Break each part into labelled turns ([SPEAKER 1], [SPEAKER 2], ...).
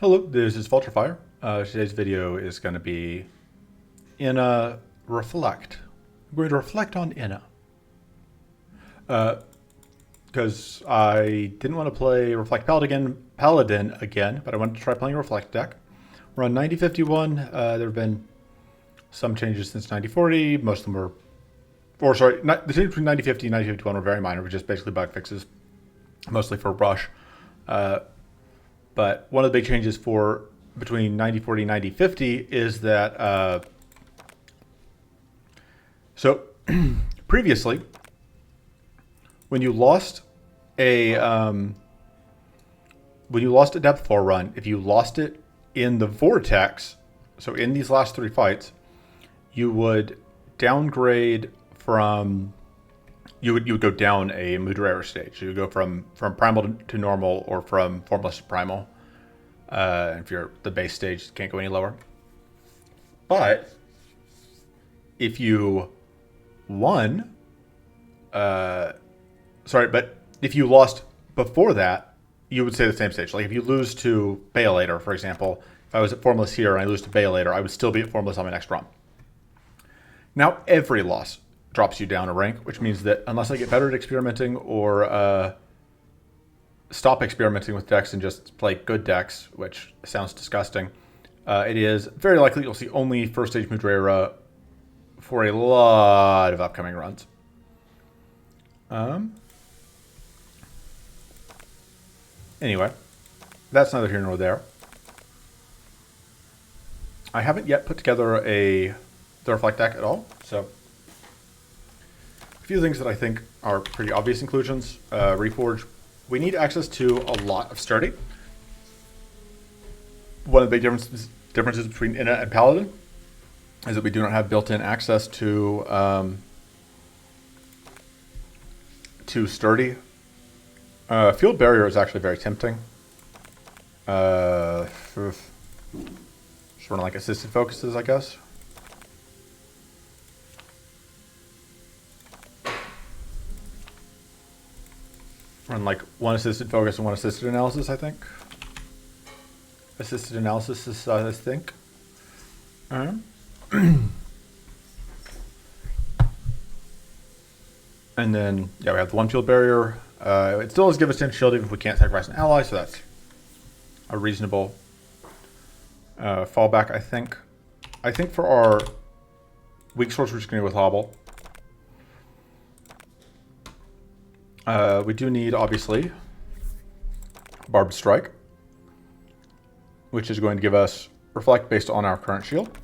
[SPEAKER 1] Hello, this is Vulturefire. Today's video is going to be Inna Reflect. I'm going to reflect on Inna. Because I didn't want to play Reflect Paladin again, but I wanted to try playing a Reflect deck. We're on 9051. There have been some changes since 9040. Most of them were, the change between 9050 and 9051 were very minor, which is basically bug fixes, mostly for Rush. But one of the big changes between 9040 and 9050 is that so previously, when you lost a depth 4 run, if you lost it in the vortex, so in these last 3 fights, you would downgrade from you would go down a mood rare stage. So you would go from primal to normal, or from formless to primal. If you're the base stage, you can't go any lower. But if you won, but if you lost before that, you would stay the same stage. Like if you lose to Baelator, for example, if I was at formless here and I lose to Baelator, I would still be at formless on my next run. Now every loss drops you down a rank, which means that unless I get better at experimenting or stop experimenting with decks and just play good decks, which sounds disgusting, it is very likely you'll see only first stage Mudrara for a lot of upcoming runs. Anyway, that's neither here nor there. I haven't yet put together the Reflect deck at all, so a few things that I think are pretty obvious inclusions. Reforge. We need access to a lot of Sturdy. One of the big differences between Inna and Paladin is that we do not have built-in access to Sturdy. Field Barrier is actually very tempting. Sort of like assisted focuses, I guess. Run like one assisted focus and one assisted analysis, I think. Assisted analysis is, I think. And then, yeah, we have the one field barrier. It still does give us 10 shield even if we can't sacrifice an ally, so that's a reasonable fallback, I think. I think for our weak source, we're just going to go with Hobble. We do need, obviously, Barbed Strike, which is going to give us Reflect based on our current shield.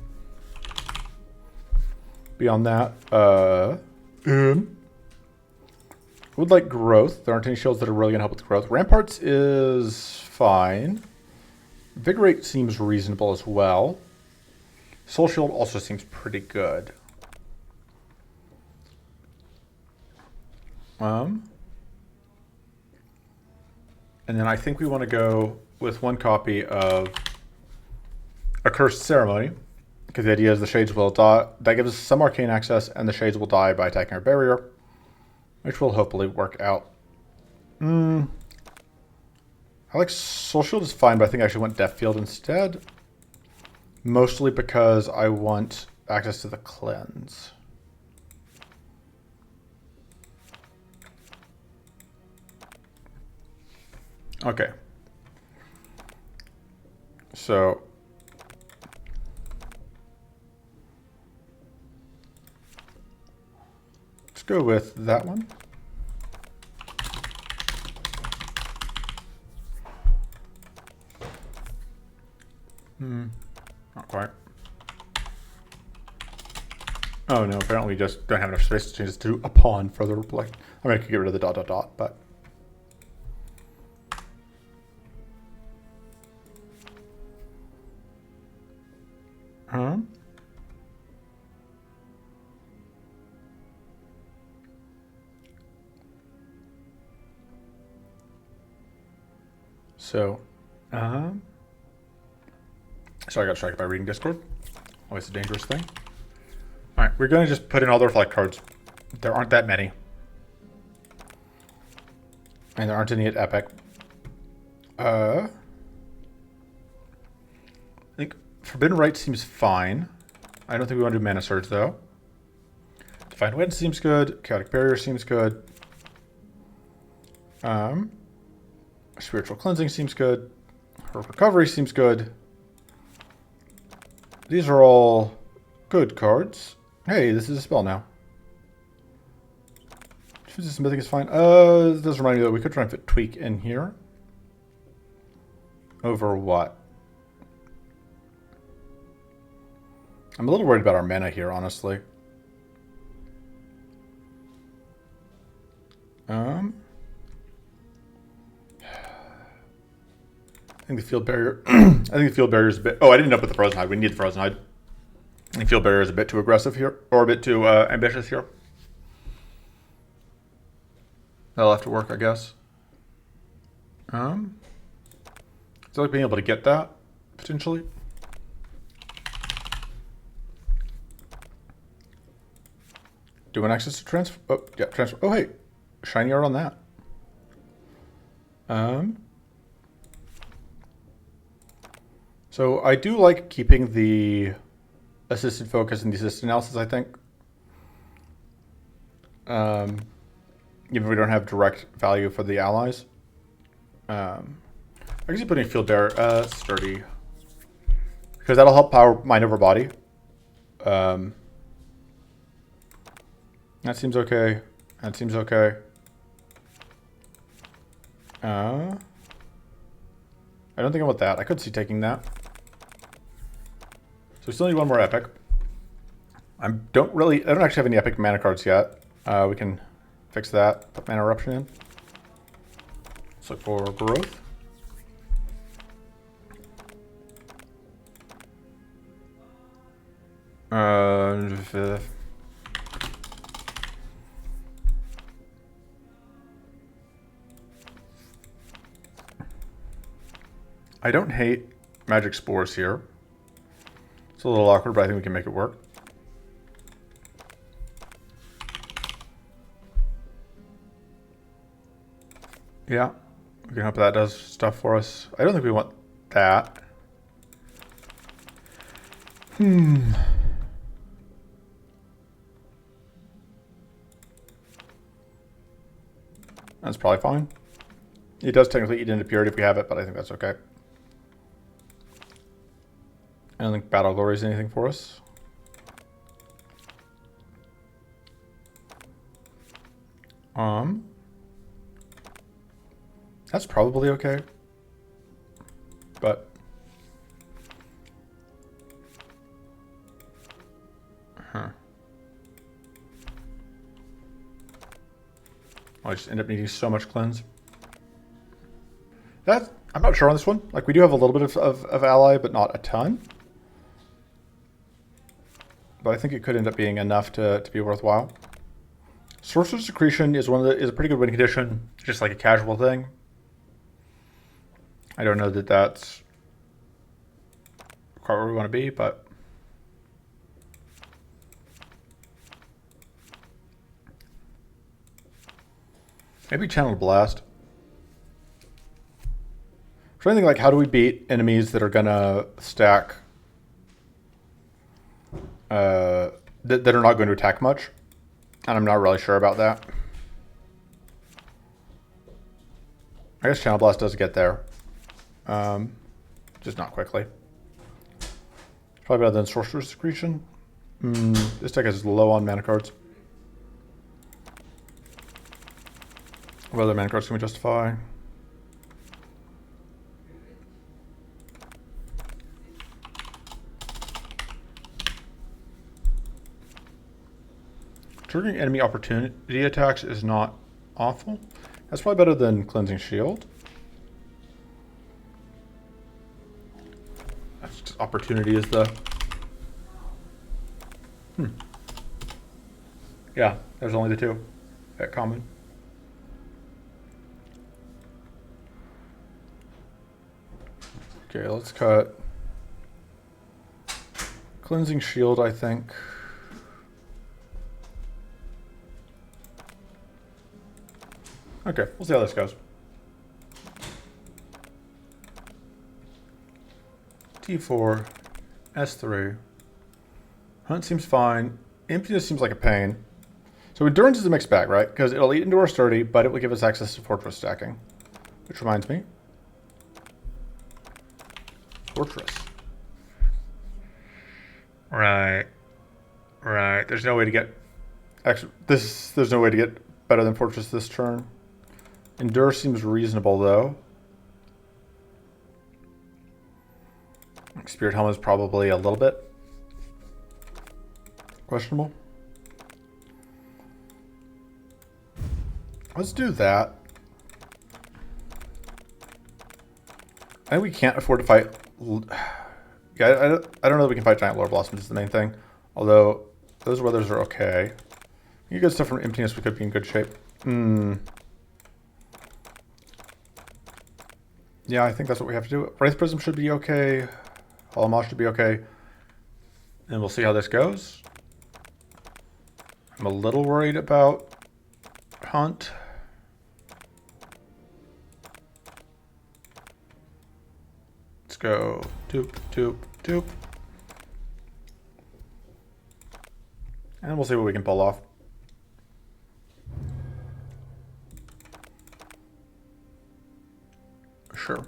[SPEAKER 1] Beyond that, would like Growth. There aren't any shields that are really going to help with growth. Ramparts is fine. Vigorate seems reasonable as well. Soul Shield also seems pretty good. And then I think we want to go with one copy of Accursed Ceremony, because the idea is the Shades will die. That gives us some arcane access, and the Shades will die by attacking our barrier, which will hopefully work out. I like Soul Shield is fine, but I think I actually want Death Field instead. Mostly because I want access to the Cleanse. Okay. So let's go with that one. Not quite. Oh no, apparently we just don't have enough space to change this to a pawn for the reflect. I mean, I could get rid of the ... but so, so I got distracted by reading Discord. Always a dangerous thing. All right, we're going to just put in all the Reflect cards. There aren't that many. And there aren't any at Epic. I think Forbidden Rite seems fine. I don't think we want to do Mana Surge, though. Divine Wind seems good. Chaotic Barrier seems good. Spiritual Cleansing seems good. Heroic Recovery seems good. These are all good cards. Hey, this is a spell now. Smithing is fine. This does remind me that we could try and fit Tweak in here. Over what? I'm a little worried about our mana here, honestly. I think the field barrier. I think the field barrier is a bit. Oh, I didn't end up with the Frozen Hide. We need the Frozen Hide. I think field barrier is a bit too aggressive here, or a bit too ambitious here. That'll have to work, I guess. So like being able to get that potentially. Do an access to transfer. Oh, yeah, transfer. Oh, hey, shiny art on that. So I do like keeping the assisted focus and the assisted analysis, I think. Even if we don't have direct value for the allies. I guess you putting field bearer sturdy. Because that'll help power mind over body. That seems okay. That seems okay. I don't think I want that. I could see taking that. So we still need one more epic. I don't actually have any epic mana cards yet. We can fix that. Put Mana Eruption in. Let's look for growth. I don't hate Magic Spores here. It's a little awkward, but I think we can make it work. Yeah, we can hope that does stuff for us. I don't think we want that. That's probably fine. It does technically eat into purity if we have it, but I think that's okay. I don't think Battle Glory is anything for us. That's probably okay. But I just end up needing so much cleanse. That I'm not sure on this one. Like we do have a little bit of ally, but not a ton. But I think it could end up being enough to be worthwhile. Sorcerer's Secretion is is a pretty good win condition, just like a casual thing. I don't know that that's quite where we want to be, but maybe Channel Blast. Trying to think like how do we beat enemies that are gonna stack that are not going to attack much, and I'm not really sure about that. I guess Channel Blast does get there, just not quickly. Probably better than Sorcerer's Secretion. This deck is low on mana cards. What other mana cards can we justify? Triggering enemy opportunity attacks is not awful. That's probably better than Cleansing Shield. That's just opportunity is the... Yeah, there's only the two at common. Okay, let's cut Cleansing Shield, I think. Okay, we'll see how this goes. D4, S3. Hunt seems fine. Emptiness seems like a pain. So endurance is a mixed bag, right? Because it'll eat into our sturdy, but it will give us access to fortress stacking. Which reminds me. Fortress. Right. Right. There's no way to get... Actually, there's no way to get better than fortress this turn. Endure seems reasonable, though. Spirit Helm is probably a little bit questionable. Let's do that. I think we can't afford to fight... Yeah, I don't know if we can fight Giant Lore Blossoms is the main thing. Although, those weathers are okay. You get stuff from Emptiness, we could be in good shape. Yeah, I think that's what we have to do. Wraith Prism should be okay. Hollow should be okay. And we'll see how this goes. I'm a little worried about Hunt. Let's go. Doop, doop, doop. And we'll see what we can pull off. Sure.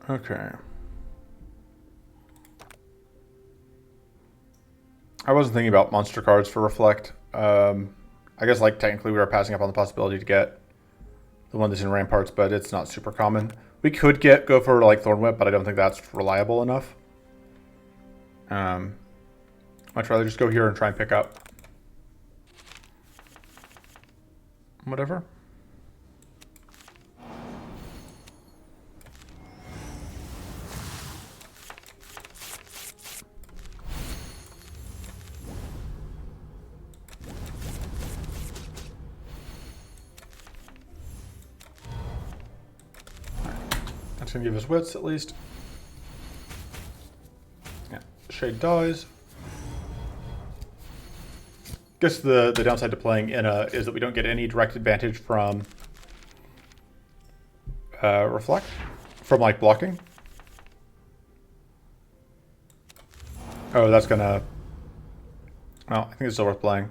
[SPEAKER 1] Okay. I wasn't thinking about monster cards for Reflect. I guess, like, technically we are passing up on the possibility to get the one that's in Ramparts, but it's not super common. We could go for, like, Thorn Whip, but I don't think that's reliable enough. I'd rather just go here and try and pick up whatever. That's going to give us wits at least. Yeah, Shade dies. Guess the downside to playing Inna is that we don't get any direct advantage from Reflect, from like blocking. Oh, that's gonna... Well, I think it's still worth playing.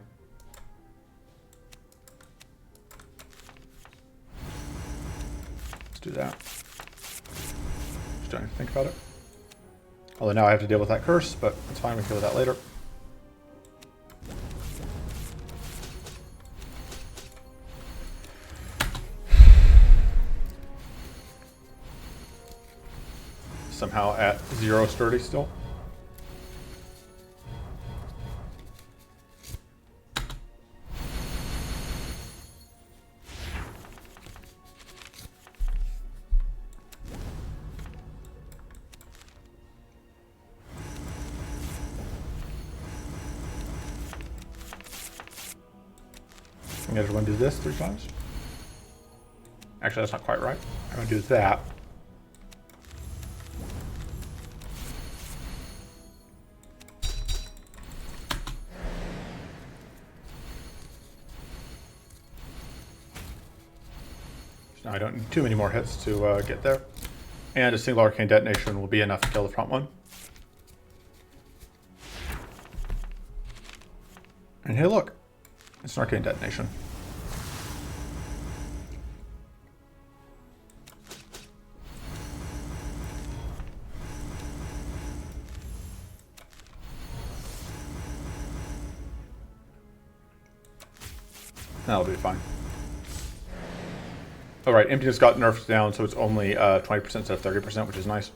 [SPEAKER 1] Let's do that. Just don't even think about it. Although now I have to deal with that curse, but it's fine, we can deal with that later. Somehow at 0 sturdy still. I'm going to do this 3 times. Actually, that's not quite right. I'm going to do that. Now I don't need too many more hits to get there. And a single arcane detonation will be enough to kill the front one. And hey, look, it's an arcane detonation. That'll be fine. Alright, Emptiness got nerfed down, so it's only 20% instead of 30%, which is nice.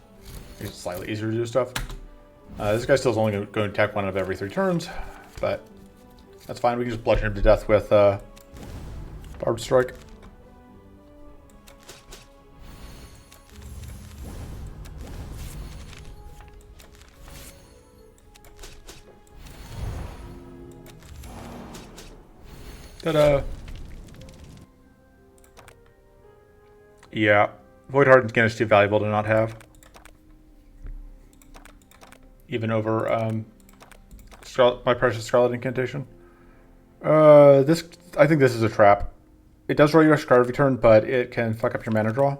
[SPEAKER 1] It's slightly easier to do stuff. This guy still is only going to attack 1 out of every 3 turns, but that's fine. We can just bludgeon him to death with Barbed Strike. Ta-da! Yeah, Void Hardened Skin is too valuable to not have. Even over my precious Scarlet Incantation. I think this is a trap. It does roll your card every turn, but it can fuck up your mana draw.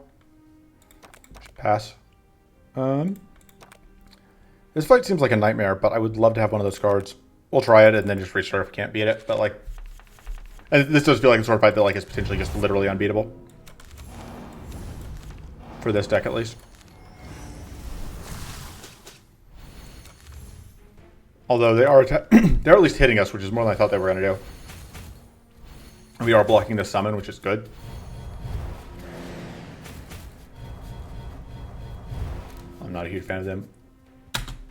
[SPEAKER 1] Pass. This fight seems like a nightmare, but I would love to have one of those cards. We'll try it and then just restart if we can't beat it. But like, and this does feel like the sort of fight that like is potentially just literally unbeatable. For this deck at least. Although they are they're at least hitting us, which is more than I thought they were going to do. And we are blocking the summon, which is good. I'm not a huge fan of them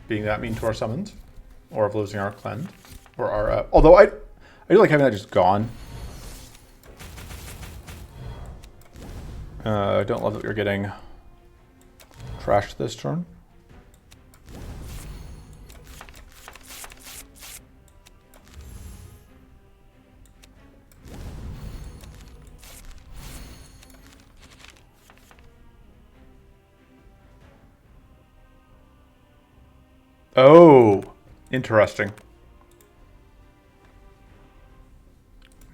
[SPEAKER 1] being that mean to our summons, or of losing our cleanse, or our. Although I do like having that just gone. I don't love that we're getting trashed this turn. Oh, interesting.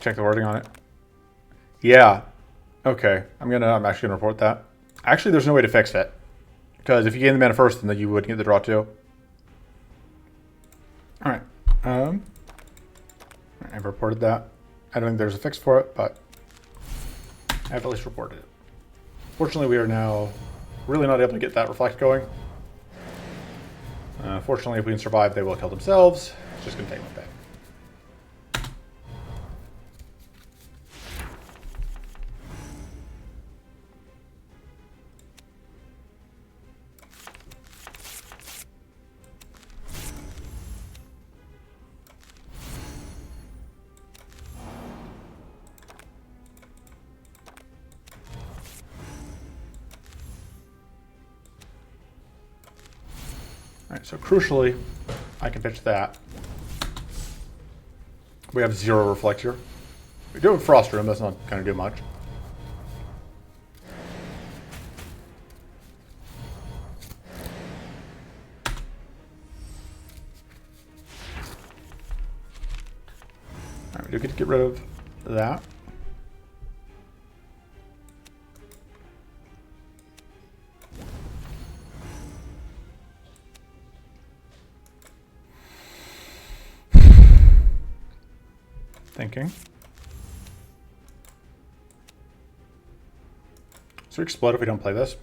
[SPEAKER 1] Check the wording on it. Yeah. Okay. I'm actually gonna report that. Actually, there's no way to fix it. Because if you gain the mana first, then you would get the draw too. Alright. I've reported that. I don't think there's a fix for it, but I've at least reported it. Fortunately, we are now really not able to get that reflect going. Fortunately, if we can survive, they will kill themselves. It's just going to take one day. Alright, so crucially, I can pitch that. We have 0 reflect here. We do have Frost Room, that's not going to do much. Alright, we do get to get rid of that. Thinking. So we explode if we don't play this.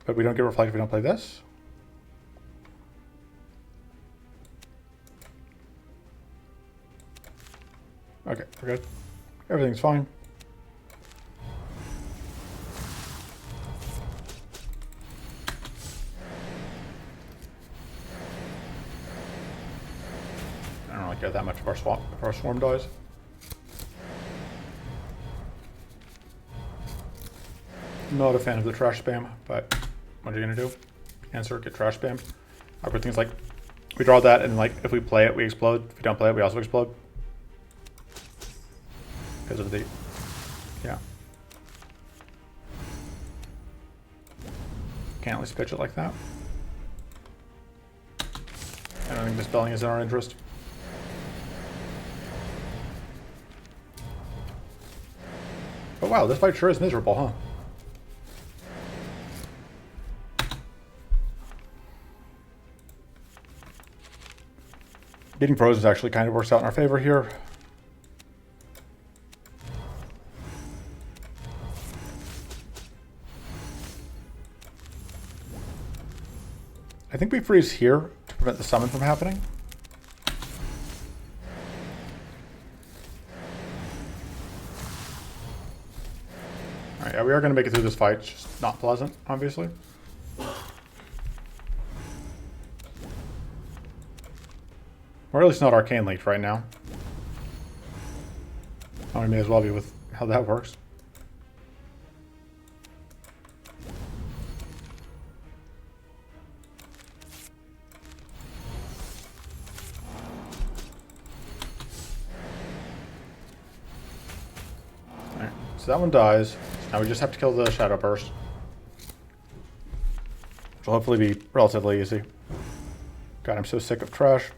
[SPEAKER 1] But we don't get reflect if we don't play this. Okay, we're good. Everything's fine. I don't really care that much if our swarm dies. Not a fan of the trash spam, but what are you gonna do? Answer, get trash spam. Awkward things like we draw that, and like if we play it, we explode. If we don't play it, we also explode. Because of the yeah. Can't at least pitch it like that. I don't think dispelling is in our interest. Oh wow, this fight sure is miserable, huh? Getting frozen actually kind of works out in our favor here. I think we freeze here to prevent the summon from happening. Alright, yeah, we are going to make it through this fight. It's just not pleasant, obviously. Or at least not arcane linked right now. Oh, we may as well be with how that works. Alright, so that one dies. Now we just have to kill the Shadow Burst. Which will hopefully be relatively easy. God, I'm so sick of trash.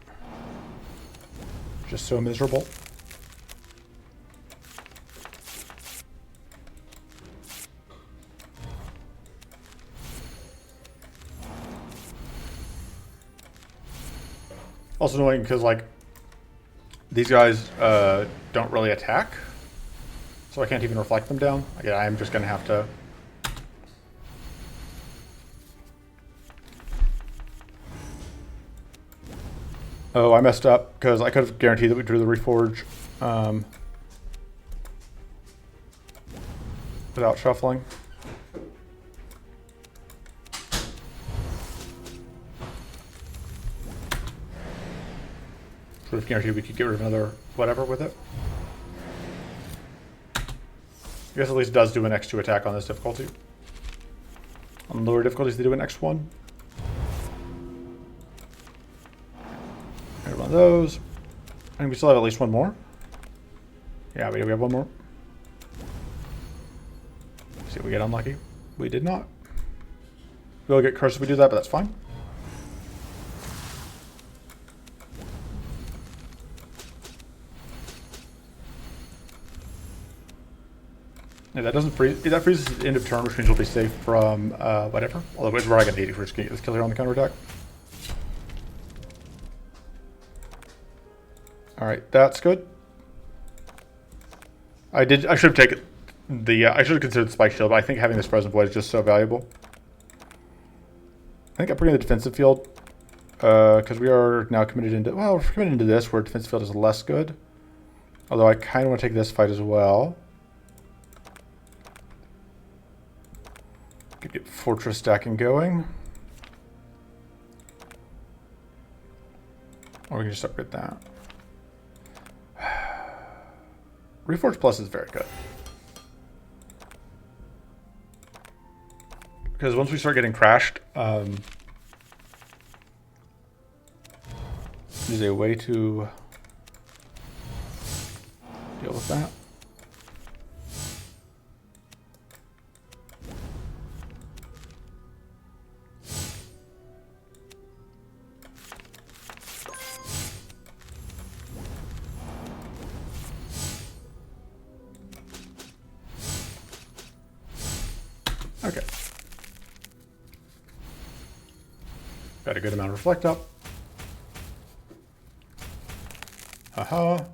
[SPEAKER 1] Just so miserable. Also annoying because like these guys don't really attack, so I can't even reflect them down. Again, I'm just gonna have to. Oh, I messed up because I could have guaranteed that we drew the Reforge without shuffling. Would have guaranteed we could get rid of another whatever with it. I guess at least it does do an X2 attack on this difficulty. On lower difficulties, they do an X1. One of those. And we still have at least one more. Yeah, we have one more. See if we get unlucky. We did not. We'll get cursed if we do that, but that's fine. Yeah, that doesn't freeze. That freezes at the end of turn, which means we'll be safe from whatever. Although we're not going to need it. We're just going to get this kill here on the counterattack. All right, that's good. I should have taken the. I should have considered the spike shield, but I think having this present void is just so valuable. I think I'm bringing the defensive field because we are now committed into. Well, we're committed into this where defensive field is less good. Although I kind of want to take this fight as well. Get fortress stacking going. Or we can just upgrade that. Reforge Plus is very good. Because once we start getting crashed, there's a way to deal with that. Okay. Got a good amount of reflect up. Haha.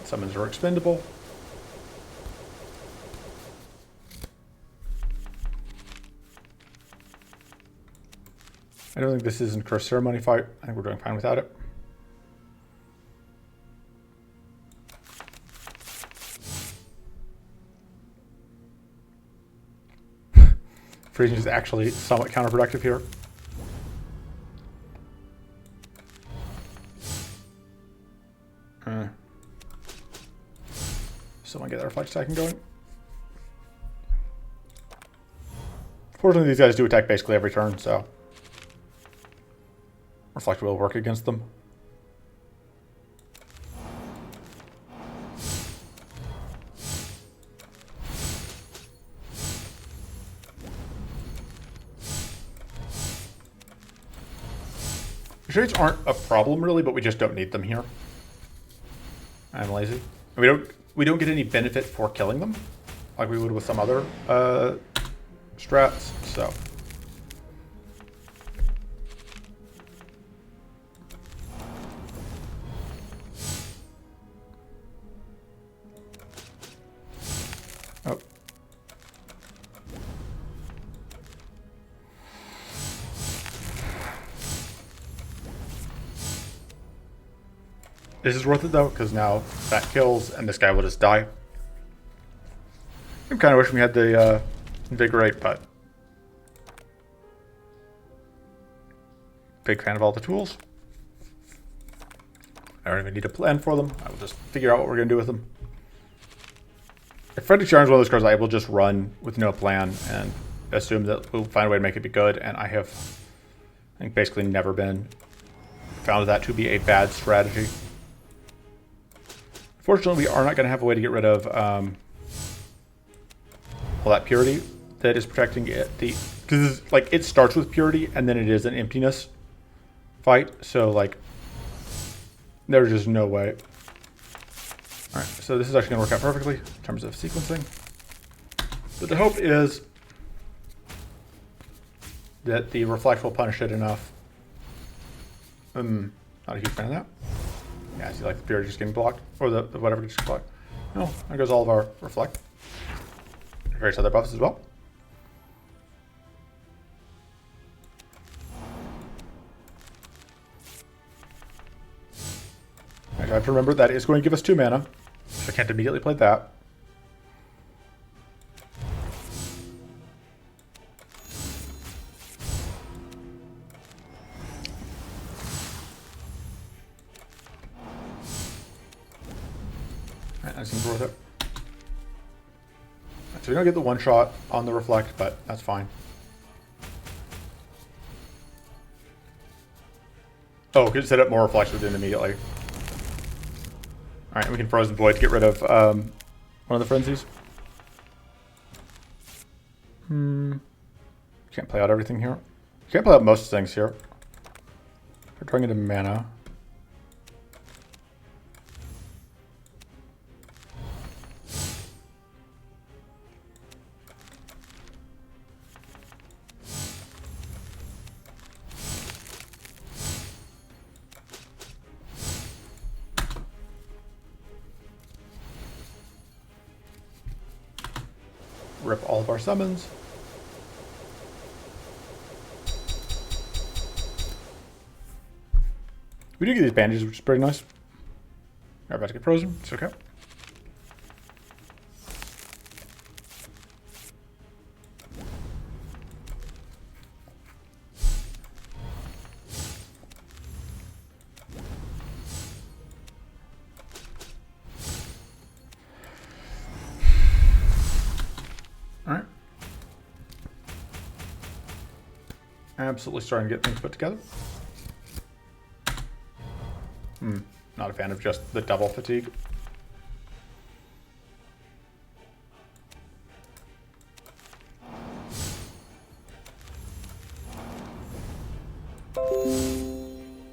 [SPEAKER 1] Summons are expendable. I don't think this is a Curse Ceremony fight. I think we're doing fine without it. Freezing is actually somewhat counterproductive here. Someone get that reflect stacking going. Fortunately, these guys do attack basically every turn, so reflect will work against them. Shades aren't a problem really, but we just don't need them here. I'm lazy. We don't get any benefit for killing them, like we would with some other strats. So oh. This is worth it though, because now that kills and this guy will just die. I kind of wish we had the Invigorate, but big fan of all the tools. I don't even need a plan for them. I will just figure out what we're going to do with them. If Friendly Charm is one of those cards I will just run with no plan and assume that we'll find a way to make it be good, and I have, I think, basically never found that to be a bad strategy. Fortunately, we are not going to have a way to get rid of all that purity that is protecting it. Because like it starts with purity and then it is an emptiness fight. So like there's just no way. All right, so this is actually going to work out perfectly in terms of sequencing. But the hope is that the reflect will punish it enough Not a huge fan of that. Yeah, see, like the beard just getting blocked, or the whatever just getting blocked. No, there goes all of our reflect. Various other buffs as well. I have to remember that it's going to give us 2 mana, so I can't immediately play that. Alright, that seems worth it. So we don't get the one shot on the reflect, but that's fine. Oh, we could set up more reflects within immediately. Alright, we can Frozen Void to get rid of one of the frenzies. Can't play out everything here. Can't play out most things here. We're trying into mana. Rip all of our summons. We do get these bandages, which is pretty nice. We're about to get frozen. It's okay. Alright. Absolutely starting to get things put together. Not a fan of just the double fatigue.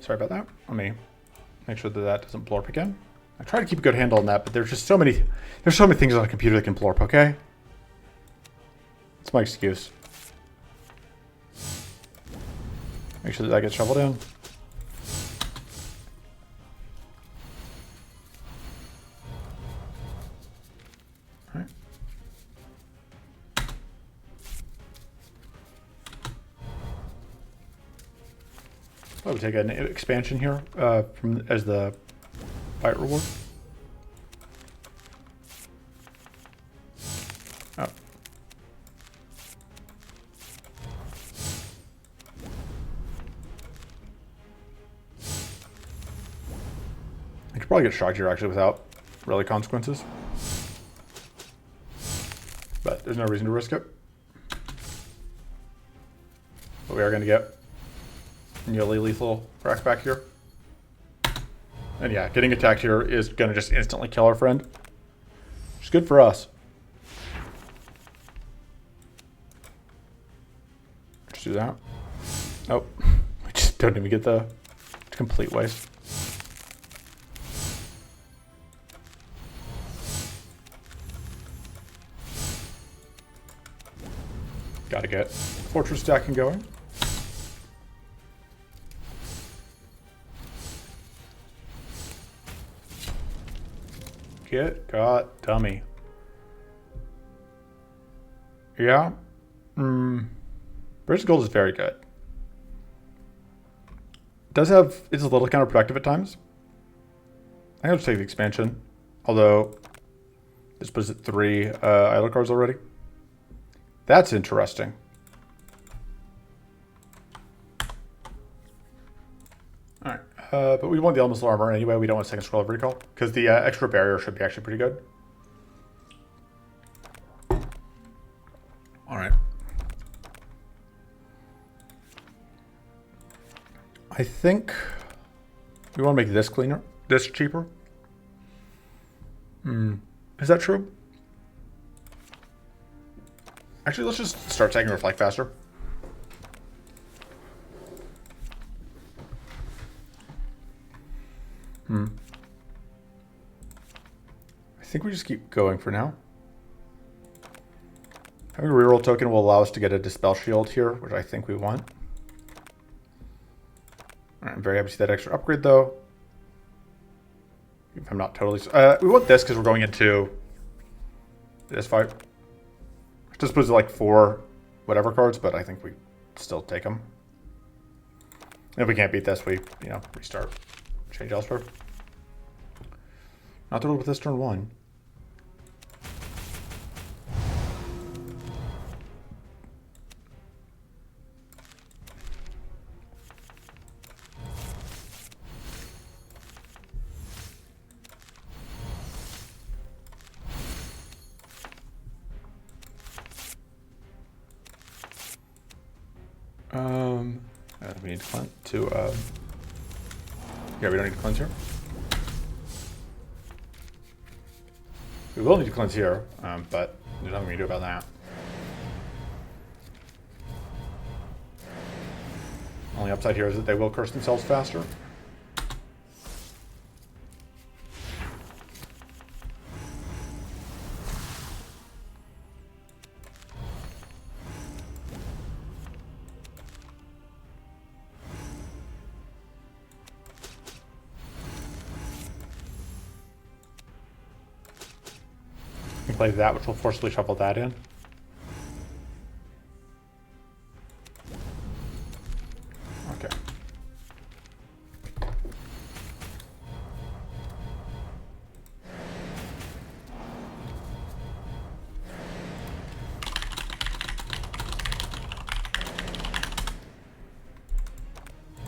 [SPEAKER 1] Sorry about that. Let me make sure that that doesn't blorp again. I try to keep a good handle on that, but there's just so many things on a computer that can blorp, okay? That's my excuse. Make sure that gets shoveled in. Alright. I would take an expansion here as the fight reward. Oh. I could probably get shocked here actually without really consequences. But there's no reason to risk it. But we are going to get nearly lethal rack back here. And yeah, getting attacked here is going to just instantly kill our friend. Which is good for us. Just do that. Oh, we just don't even get the complete waste. Gotta get fortress stacking going. Get got dummy. Yeah. Bridge Gold is very good. It's a little counterproductive at times. I think I'll just take the expansion. Although this puts at 3 idle cards already. That's interesting. Alright. But we want the elemental armor anyway. We don't want a second scroll of recall. Because the extra barrier should be actually pretty good. Alright. I think we want to make this cleaner. This cheaper. Is that true? Actually, let's just start taking reflect faster. I think we just keep going for now. Having a reroll token will allow us to get a Dispel Shield here, which I think we want. Alright, I'm very happy to see that extra upgrade, though. If I'm not totally... we want this because we're going into this fight. Just puts like 4 whatever cards, but I think we still take them. If we can't beat this, we, you know, restart. Change elsewhere. Not thrilled with this turn 1. We need to cleanse yeah, we don't need to cleanse here. We will need to cleanse here, but there's nothing we can do about that. Only upside here is that they will curse themselves faster. Play that, which will forcibly shuffle that in. Okay.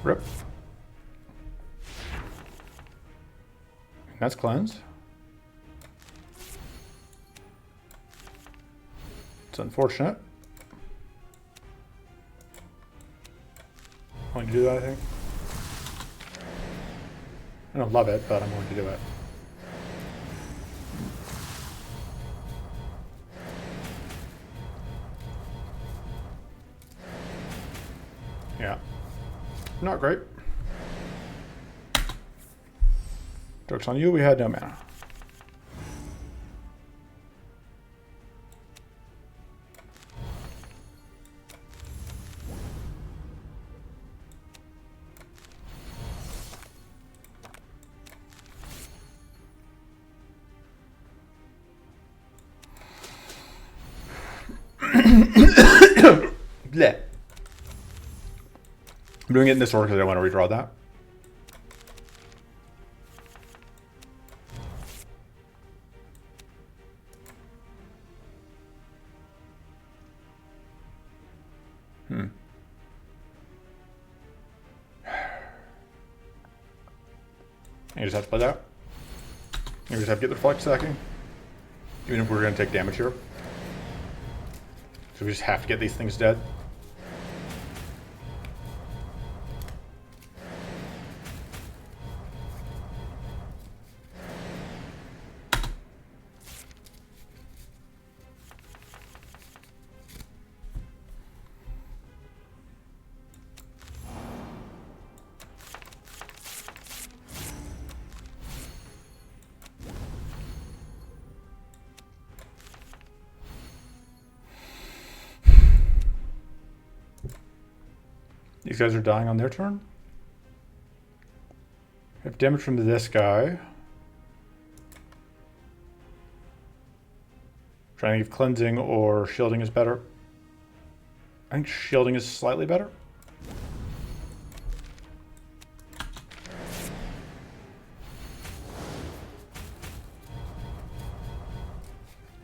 [SPEAKER 1] Rip. That's cleansed. It's unfortunate. I'm going to do that, I think. I don't love it, but I'm going to do it. Yeah. Not great. Joke's on you, we had no mana. Bleh. I'm doing it in this order because I want to redraw that. You just have to play that. You just have to get the reflect stacking. Even if we're going to take damage here. So we just have to get these things dead. These guys are dying on their turn. I have damage from this guy. Trying to give cleansing or shielding is better. I think shielding is slightly better.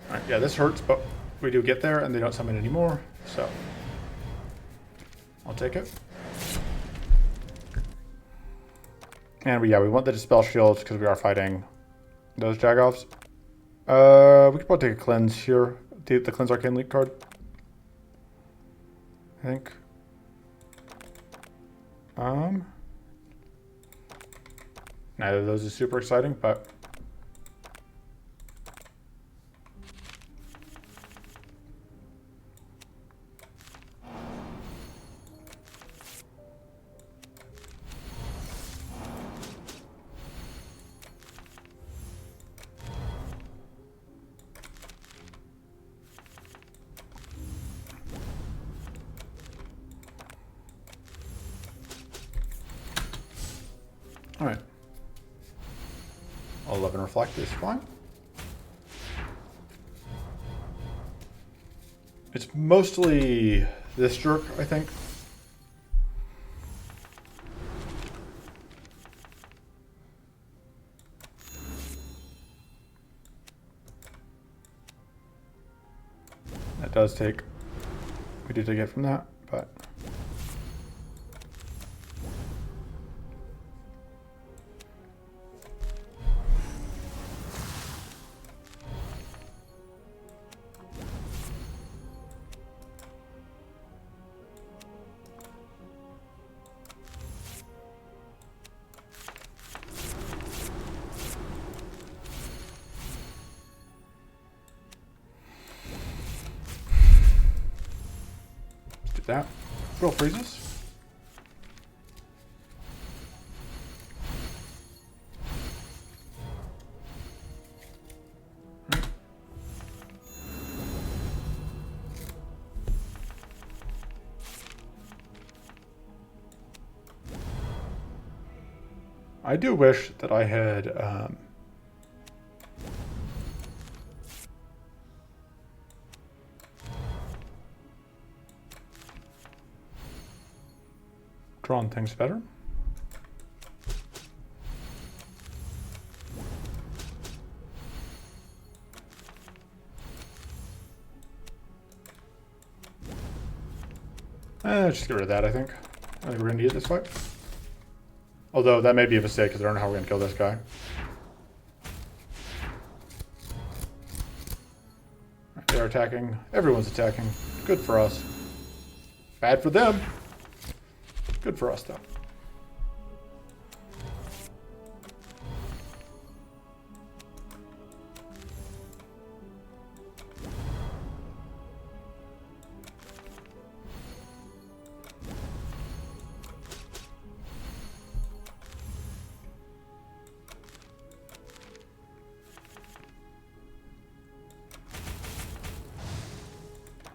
[SPEAKER 1] Alright, yeah, this hurts, but we do get there and they don't summon anymore, so I'll take it. And we want the Dispel Shields because we are fighting those Jagoffs. We could probably take a Cleanse here. The Cleanse Arcane Leak card. I think. Neither of those is super exciting, but 11 reflect is fine. It's mostly this jerk, I think. That does take, we do take it from that, but. That drill freezes. I do wish that I had drawn things better. Just get rid of that, I think. I think we're going to need this fight. Although that may be a mistake because I don't know how we're going to kill this guy. They're attacking. Everyone's attacking. Good for us. Bad for them. Good for us, though.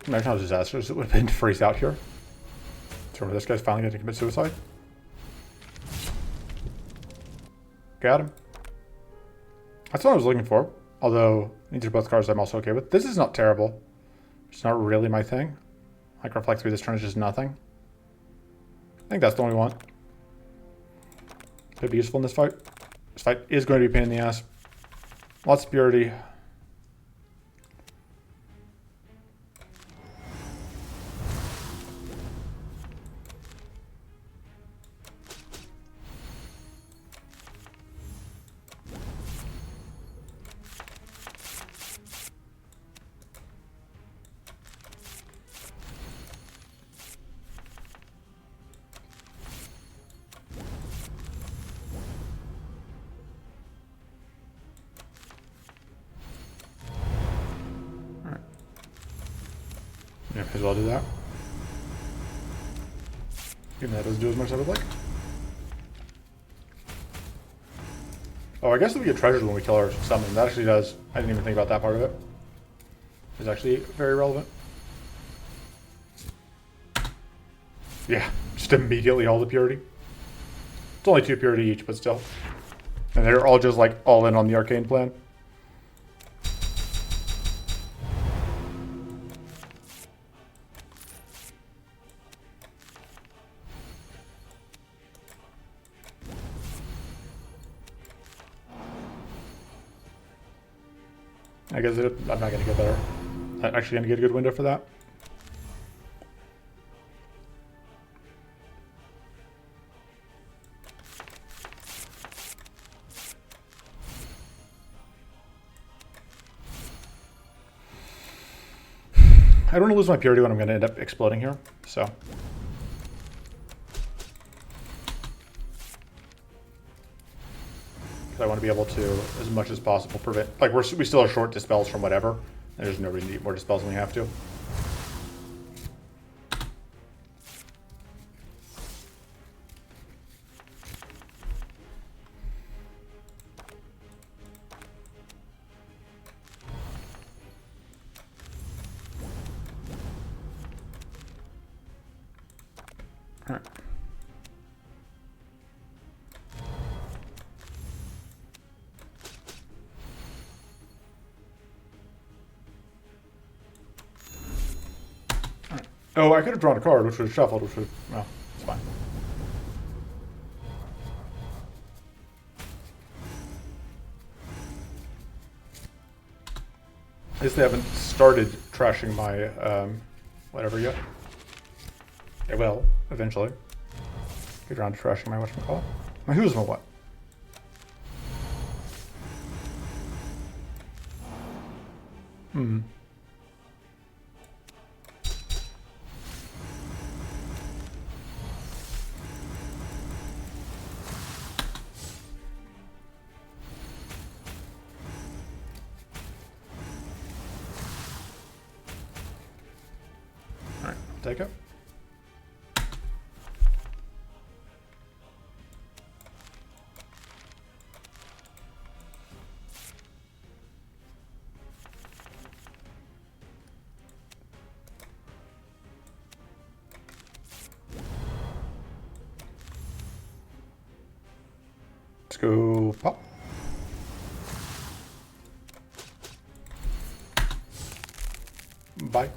[SPEAKER 1] Imagine how disastrous it would have been to freeze out here. So this guy's finally going to commit suicide. Got him. That's what I was looking for. Although, these are both cards I'm also okay with. This is not terrible. It's not really my thing. Like, Reflect 3 this turn is just nothing. I think that's the only one. Could be useful in this fight. This fight is going to be a pain in the ass. Lots of purity. Yeah, may as well do that. Even that doesn't do as much as I would like. Oh, I guess if we get treasures when we kill our summon, that actually does. I didn't even think about that part of it. It's actually very relevant. Yeah, just immediately all the purity. It's only 2 purity each, but still. And they're all just like all in on the arcane plan. I guess I'm not going to get better. I'm actually going to get a good window for that. I don't want to lose my purity when I'm going to end up exploding here, so. I want to be able to, as much as possible, prevent. Like, we still are short dispels from whatever. There's no reason to eat more dispels than we have to. All right. Oh, I could have drawn a card, which would have shuffled, which would, well, it's fine. I guess they haven't started trashing my, whatever yet. They will, eventually. Get around to trashing my whatchamacallit. My who's my what? Hmm. Alright, I'll take it. Let's go pop. Bye.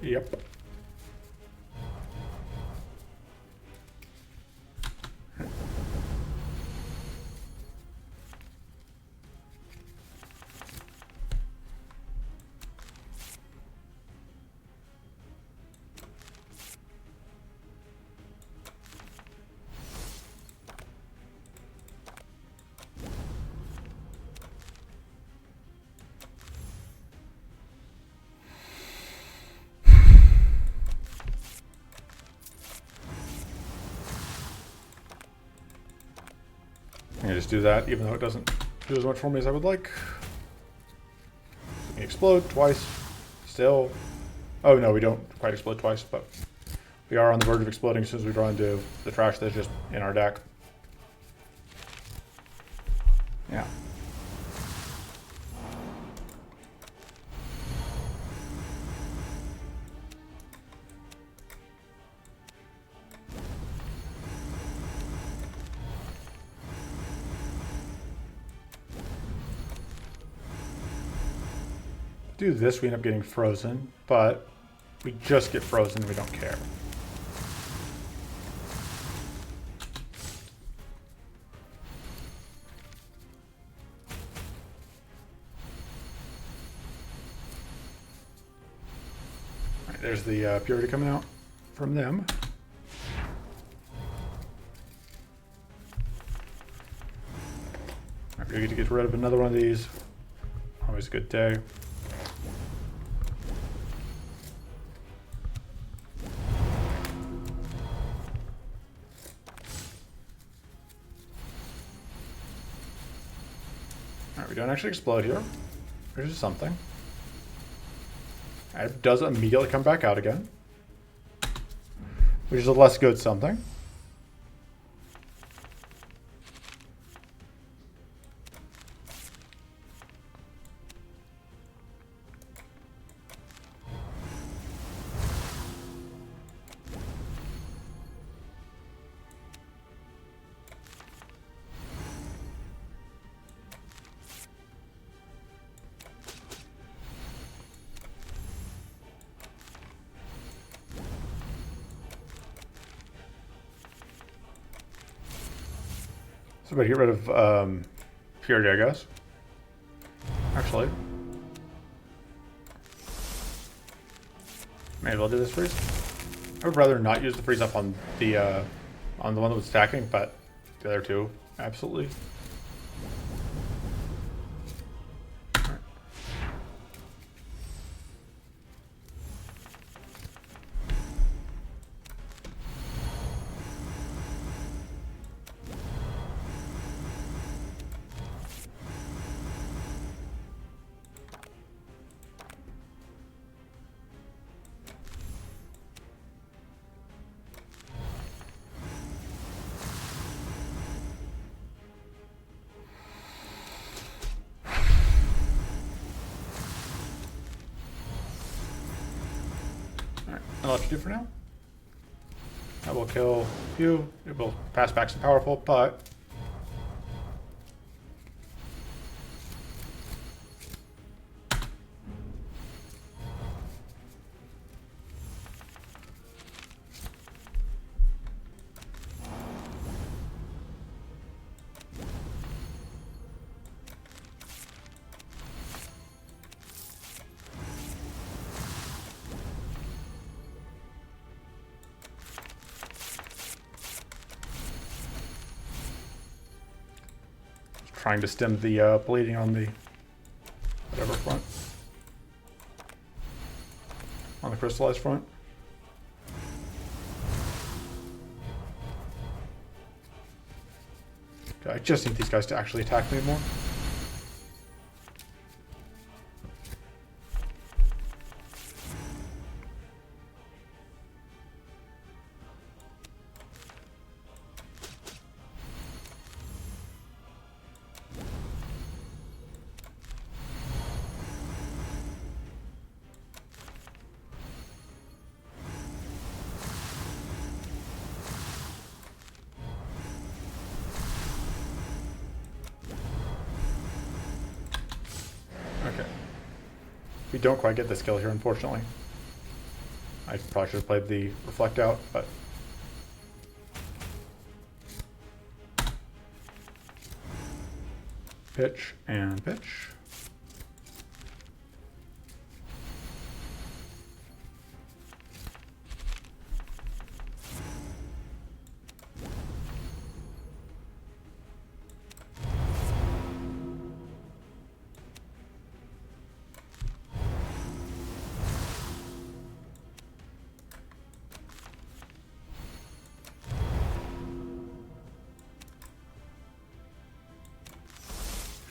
[SPEAKER 1] Yep. I'm gonna just do that, even though it doesn't do as much for me as I would like. We explode twice. Still. Oh no, we don't quite explode twice, but we are on the verge of exploding as soon as we draw into the trash that's just in our deck. Yeah. Do this, we end up getting frozen, but we just get frozen, we don't care. All right, there's the purity coming out from them. All right, we get to get rid of another one of these. Always a good day. We don't actually explode here, which is something. It does immediately come back out again, which is a less good something. So we get rid of purity, I guess. Actually, may as well do this freeze. I would rather not use the freeze up on the one that was stacking, but the other two, absolutely. I'll let you do for now. That will kill you. It will pass back some powerful, but trying to stem the bleeding on the whatever front. On the crystallized front. Okay, I just need these guys to actually attack me more. Okay. We don't quite get this kill here, unfortunately. I probably should have played the reflect out, but... Pitch and pitch.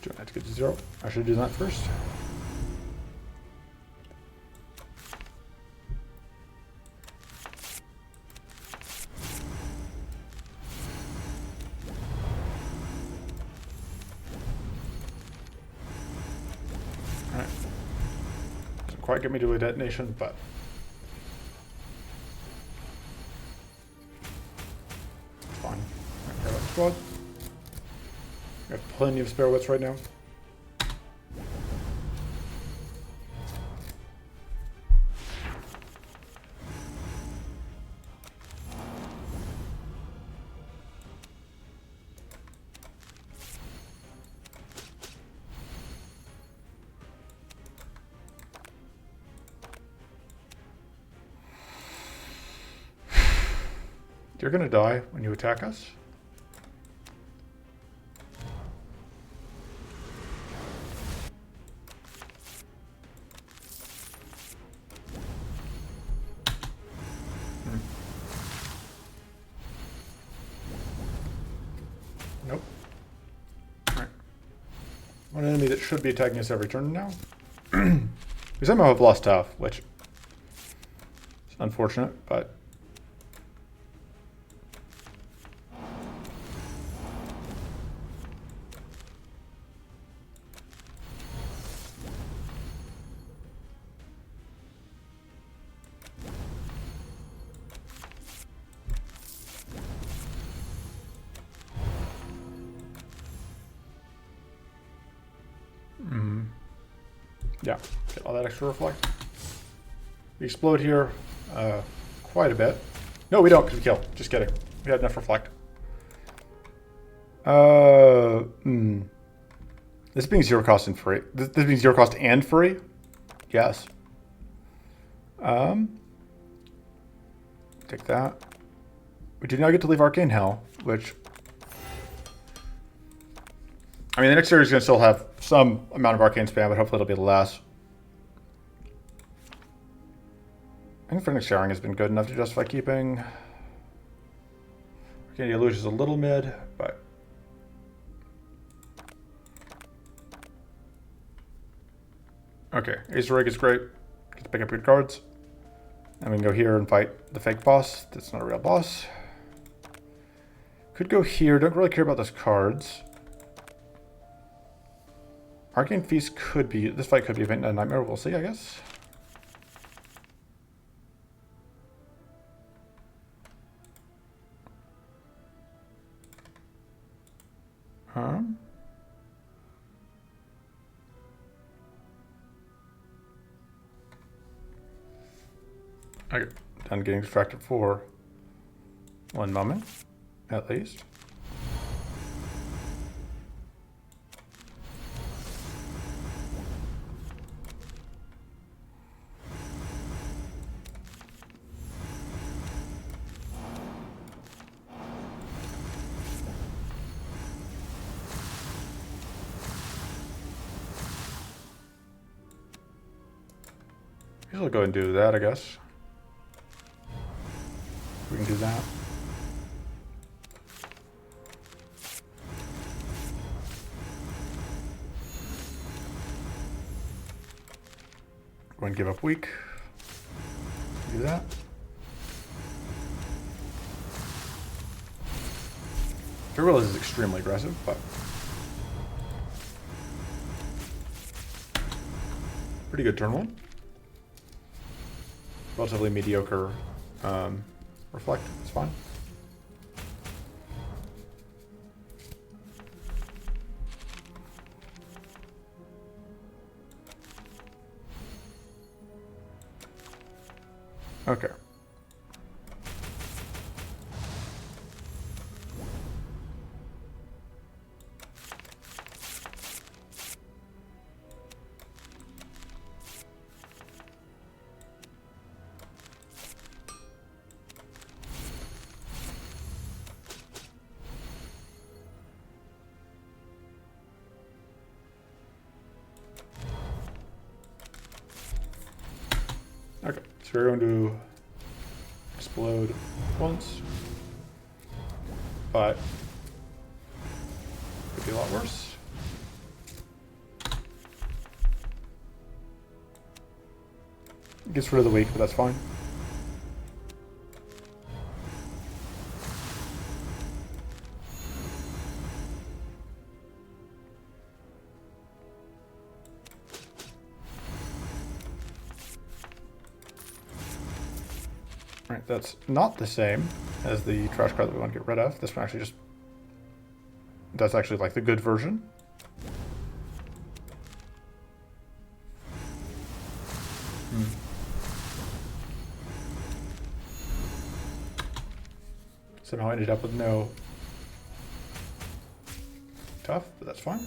[SPEAKER 1] Doing that to get to 0. I should do that first. Alright. Doesn't quite get me to a detonation, but... it's fine. Alright, grab up the squad. I have plenty of spare wits right now. You're gonna die when you attack us. Nope. Alright. One enemy that should be attacking us every turn now. We somehow have lost tough, which is unfortunate, but... yeah, get all that extra reflect. We explode here quite a bit. No, we don't, because we kill. Just kidding. We had enough reflect. This being 0 cost and free. This being 0 cost and free? Yes. Take that. We do not get to leave Arcane Hell, which... I mean, the next series is going to still have some amount of arcane spam, but hopefully it'll be less. I think Phoenix Sharing has been good enough to justify keeping. Arcane Deluge is a little mid, but... Okay, Ace Rig is great. Get to pick up good cards. And we can go here and fight the fake boss. That's not a real boss. Could go here. Don't really care about those cards. Arcane Feast could be... This fight could be a nightmare. We'll see, I guess. Okay, done getting distracted for one moment, at least. I'll go and do that, I guess. We can do that. Go and give up weak. Do that. I realize this is extremely aggressive, but pretty good turn one. Relatively mediocre reflect. It's fine. Okay. Okay, so we're going to explode once, but could be a lot worse. Gets rid of the weak, but that's fine. Right, that's not the same as the trash card that we want to get rid of. This one actually just, that's actually like the good version. Somehow ended up with no tough, but that's fine.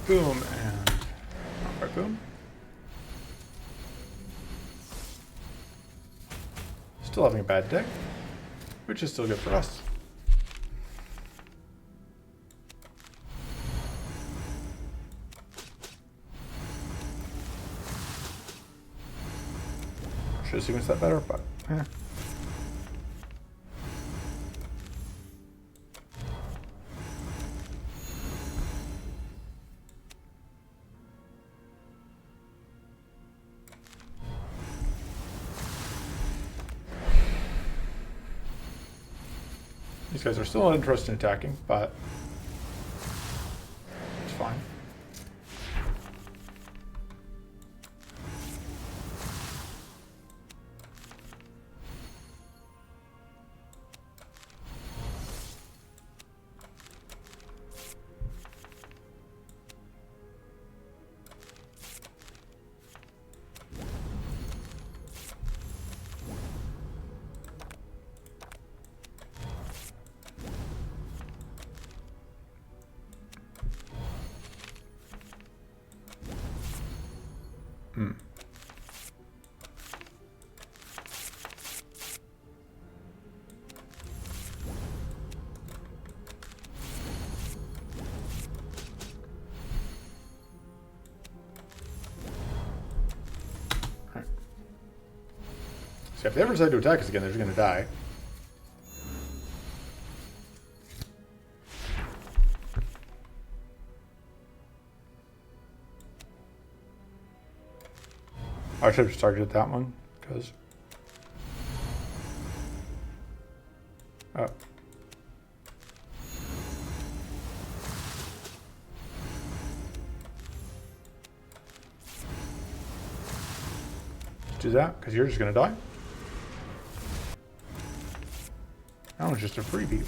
[SPEAKER 1] Boom, and not quite boom. Still having a bad day, which is still good for us. Should have sequenced that better, but these guys are still interested in attacking, but it's fine. So if they ever decide to attack us again, they're just going to die. I should have just targeted that one, because... Oh. Just do that, because you're just going to die. That was just a freebie.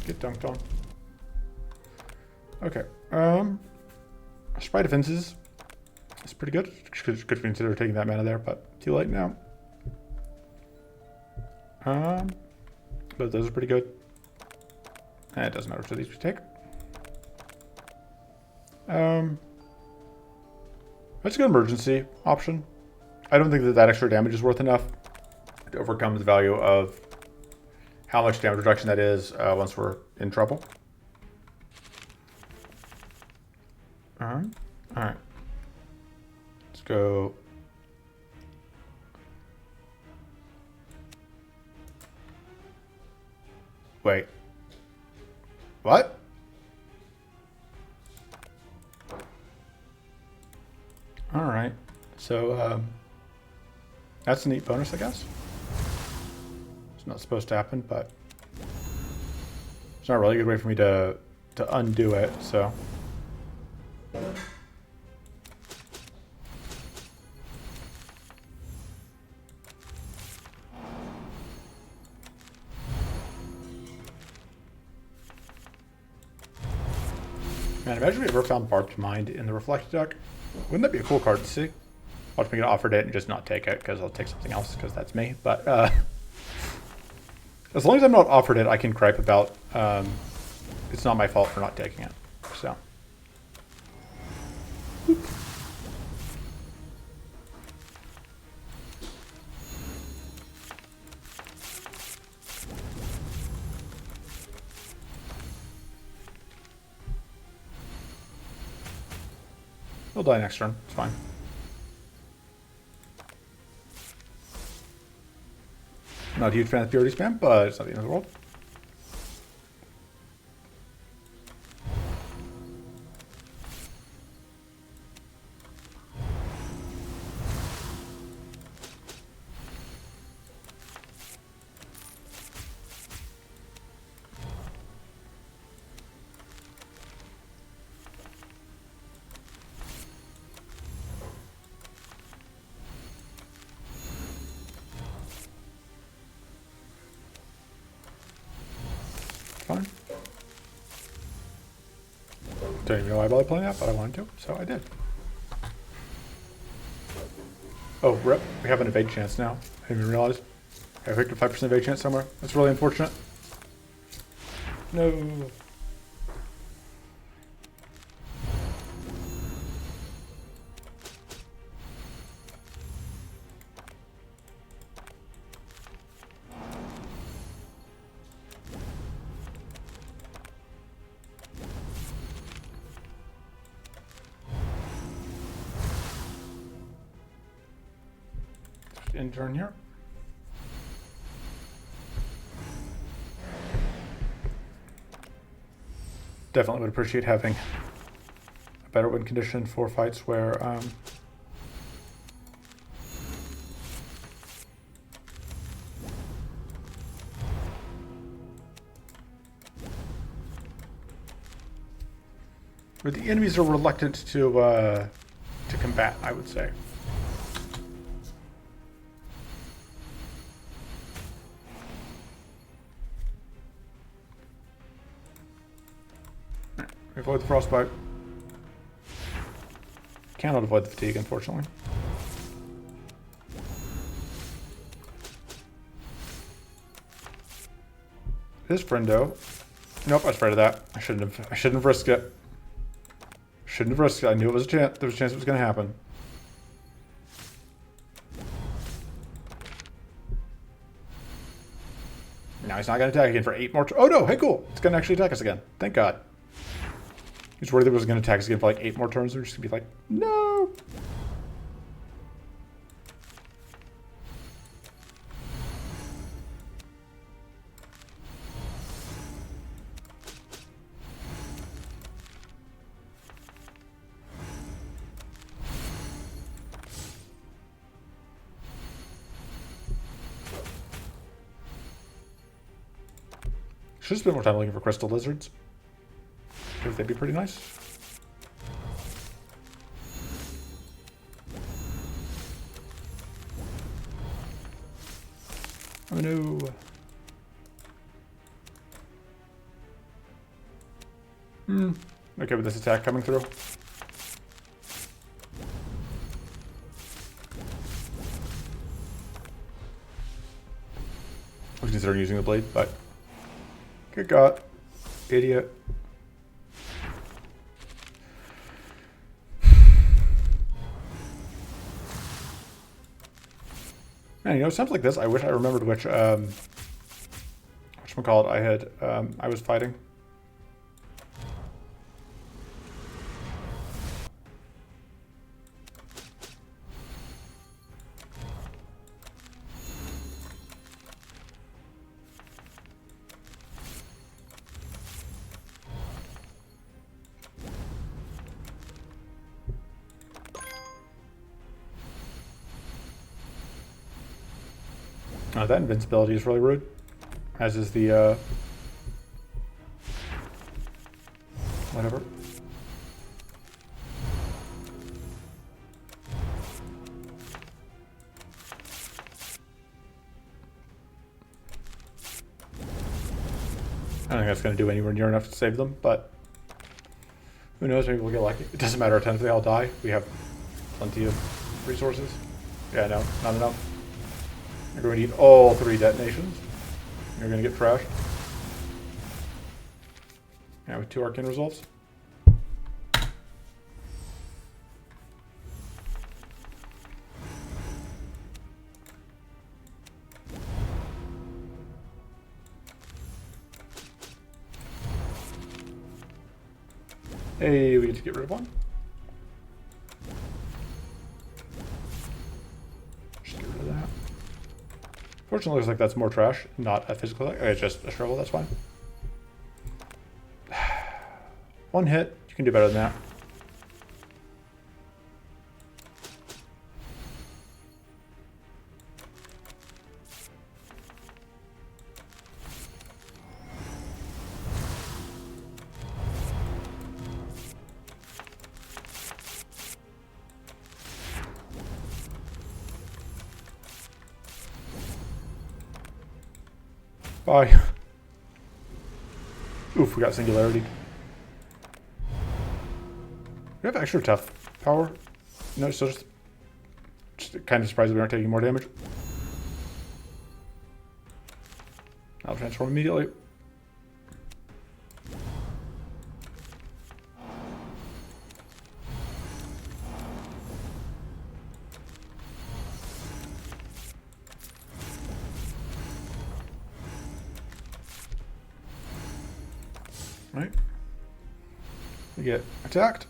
[SPEAKER 1] Get dunked on. Okay. Spy defenses. That's pretty good. Could consider taking that mana there, but too late now. But those are pretty good. And it doesn't matter which of these we take. That's a good emergency option. I don't think that that extra damage is worth enough to overcome the value of how much damage reduction that is once we're in trouble. Alright. Alright. Let's go. Wait. What? Alright. So, that's a neat bonus, I guess. It's not supposed to happen, but it's not really a good way for me to undo it, so. Man, imagine if we ever found Barbed Mind in the Reflected deck. Wouldn't that be a cool card to see? Watch me get offered it and just not take it, because I'll take something else, because that's me. But as long as I'm not offered it, I can gripe about it's not my fault for not taking it. So. Whoop. He'll die next turn. It's fine. Not a huge fan of purity spam, but it's not the end of the world. Fine. Don't even know why I bothered playing that, but I wanted to, so I did. Oh, rip. We have an evade chance now. I didn't even realize. I picked a 5% evade chance somewhere. That's really unfortunate. No. End turn here. Definitely would appreciate having a better win condition for fights where where the enemies are reluctant to combat, I would say. Avoid the frostbite. Cannot avoid the fatigue, unfortunately. His friendo. Nope, I was afraid of that. I shouldn't have risked it. Shouldn't have risked it. I knew it was a chance. There was a chance it was going to happen. Now he's not going to attack again for 8 more. Oh no! Hey, cool. It's going to actually attack us again. Thank God. He's worried that it was going to attack us again for like 8 more turns. We're just going to be like, no! Should spend more time looking for crystal lizards. Because they'd be pretty nice. Oh no. Okay, with this attack coming through. I was considering using the blade, but good God, idiot. Man, you know, something like this, I wish I remembered which whatchamacallit I had, I was fighting. That invincibility is really rude, as is the, whatever. I don't think that's going to do anywhere near enough to save them, but who knows, maybe we'll get lucky. It doesn't matter a ton if they all die. We have plenty of resources. Yeah, no, not enough. You're going to need all 3 detonations. You're going to get trashed. Yeah, with 2 arcane resolves. Hey, we get to get rid of one. Just get rid of that. Fortunately, looks like that's more trash, not a physical attack. It's just a shovel, that's fine. 1 hit, you can do better than that. Bye. Oof, we got singularity. We have extra tough power. No, so just kind of surprised we aren't taking more damage. I'll transform immediately. Right. We get attacked.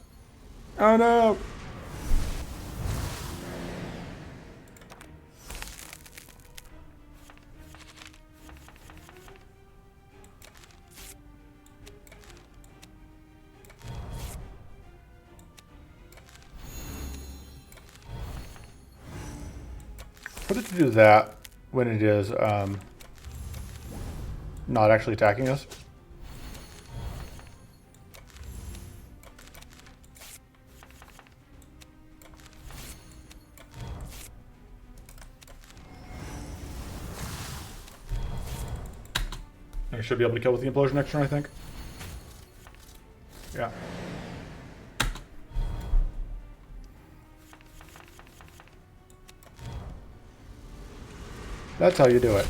[SPEAKER 1] Oh no! Put it to do that when it is not actually attacking us. I should be able to kill with the implosion next turn, I think. Yeah. That's how you do it.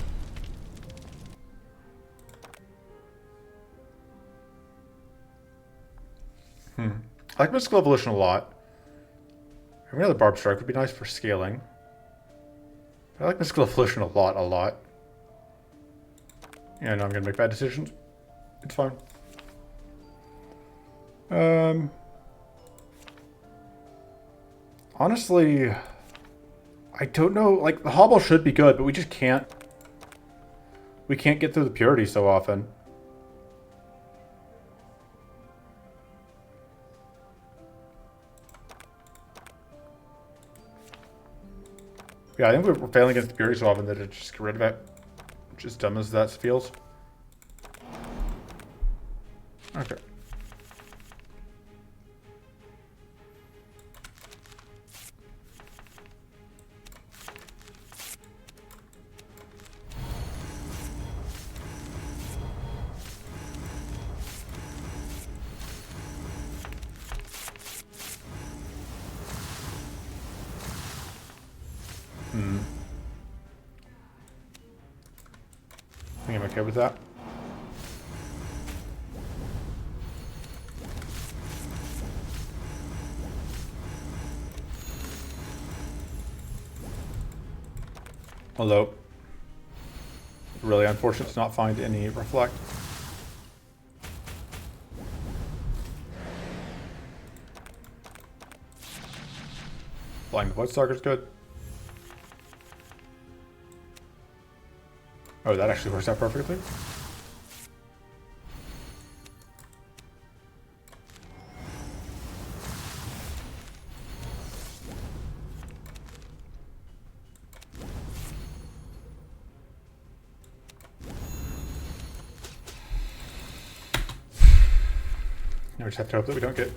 [SPEAKER 1] I like Mystical Evolution a lot. Every other Barb Strike would be nice for scaling. I like Mystical Evolution a lot. Yeah, no, I'm gonna make bad decisions. It's fine. Honestly, I don't know. Like, the Hobble should be good, but we just can't. We can't get through the Purity so often. Yeah, I think we're failing against the Purity so often that it just get rid of it. Just dumb as that feels. Okay. I think I'm okay with that. Although, really unfortunate to not find any reflect. Flying the Bloodstalker's good. Oh, that actually works out perfectly. Now we just have to hope that we don't get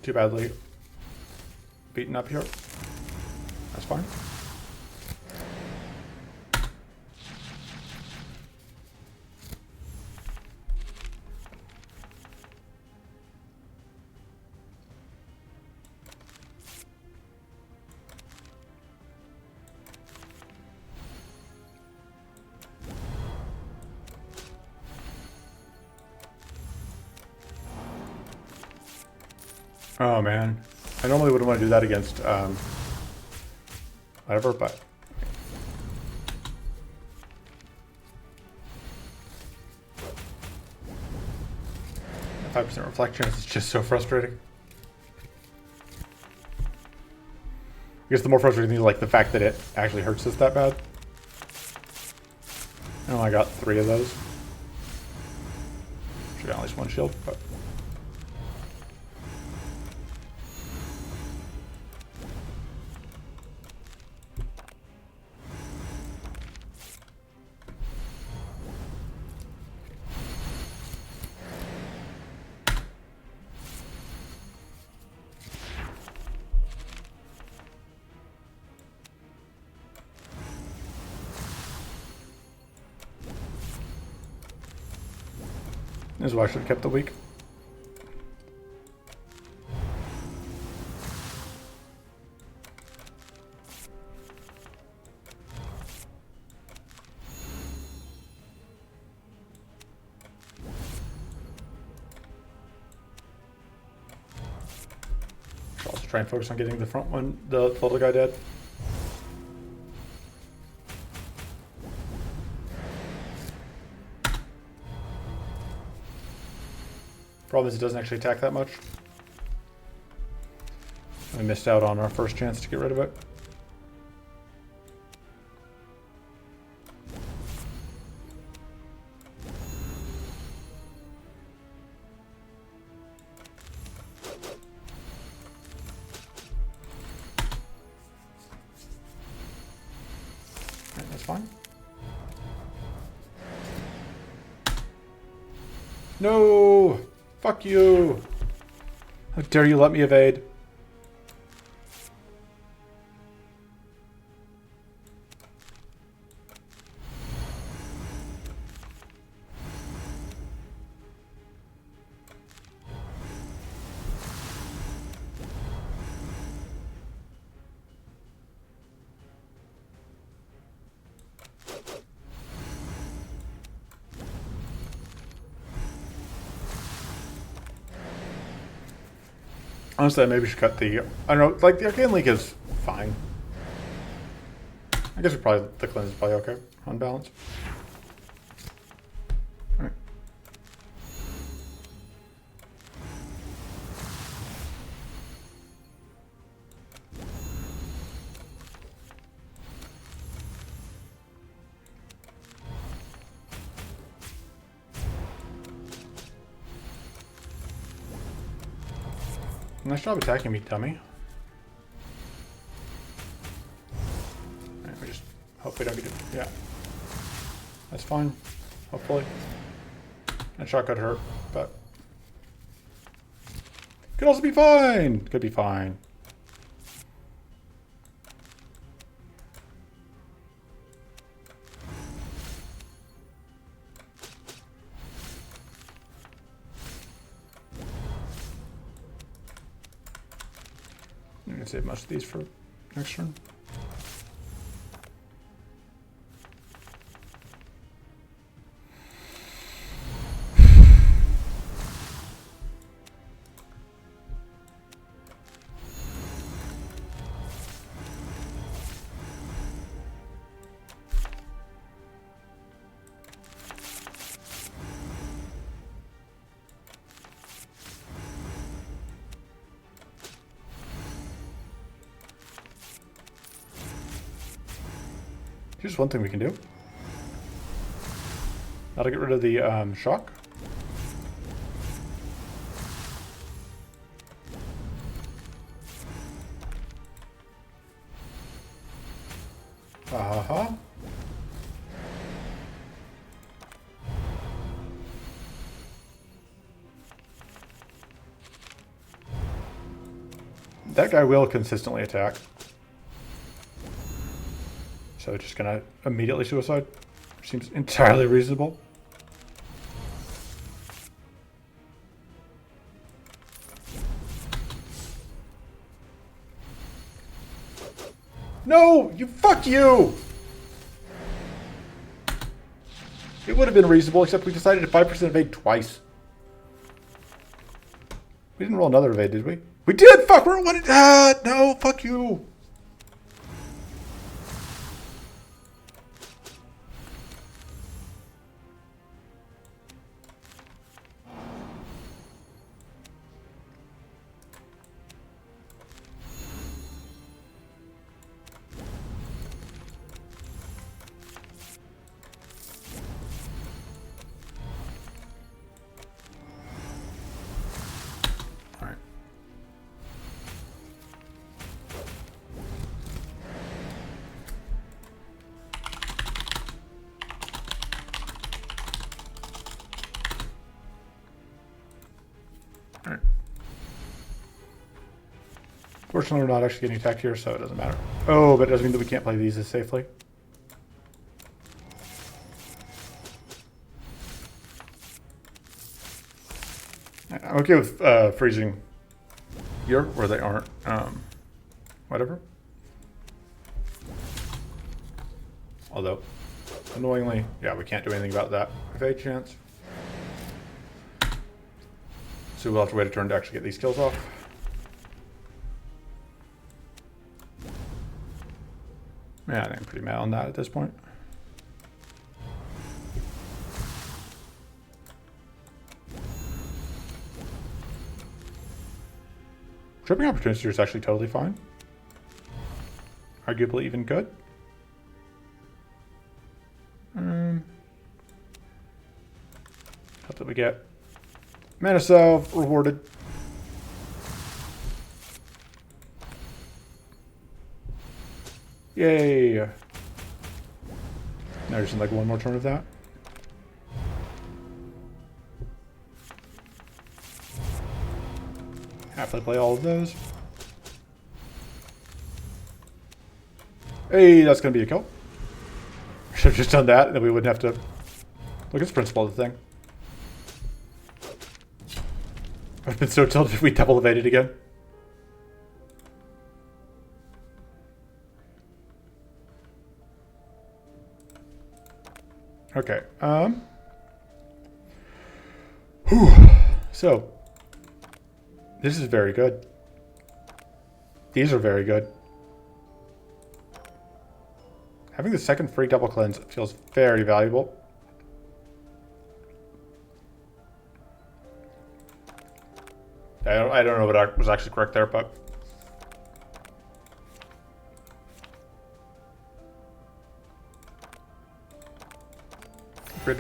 [SPEAKER 1] too badly beaten up here. That's fine. Oh man, I normally wouldn't want to do that against whatever, but 5% reflection is just so frustrating. I guess the more frustrating thing is like the fact that it actually hurts us that bad. Oh, I got 3 of those. Should have at least 1 shield, but. This is why I should have kept the weak. Should also try and focus on getting the front one, the little guy dead. Problem is it doesn't actually attack that much. We missed out on our first chance to get rid of it. Alright, that's fine. No! Fuck you! How dare you let me evade? Honestly, I maybe should cut the, I don't know, like the Arcane Link is fine. I guess the cleanse is probably okay on balance. Alright. Nice job attacking me, dummy. Alright, we just hopefully don't get it. Yeah. That's fine. Hopefully. That shot could hurt, but could also be fine. Could be fine. I'm gonna save most of these for next turn. Here's one thing we can do. That'll get rid of the shock. Uh-huh. That guy will consistently attack. So just gonna immediately suicide. Seems entirely reasonable. No! You fuck you! It would have been reasonable, except we decided to 5% evade twice. We didn't roll another evade, did we? We did! Fuck! We're one. No! Fuck you! Alright. Fortunately, we're not actually getting attacked here, so it doesn't matter. Oh, but it doesn't mean that we can't play these as safely. I'm okay with freezing here where they aren't. Whatever. Although, annoyingly, yeah, we can't do anything about that. Evade chance. So we'll have to wait a turn to actually get these kills off. Yeah, I think I'm pretty mad on that at this point. Tripping opportunity is actually totally fine. Arguably even good. Hope that we get mana salve rewarded. Yay! Now just like one more turn of that. Happily play all of those. Hey, that's gonna be a kill. Should have just done that, and then we wouldn't have to look at the principle of the thing. I've been so tilted if we double evaded again. Okay. Whew. So this is very good. These are very good. Having the second free double cleanse feels very valuable. I don't know what was actually correct there, but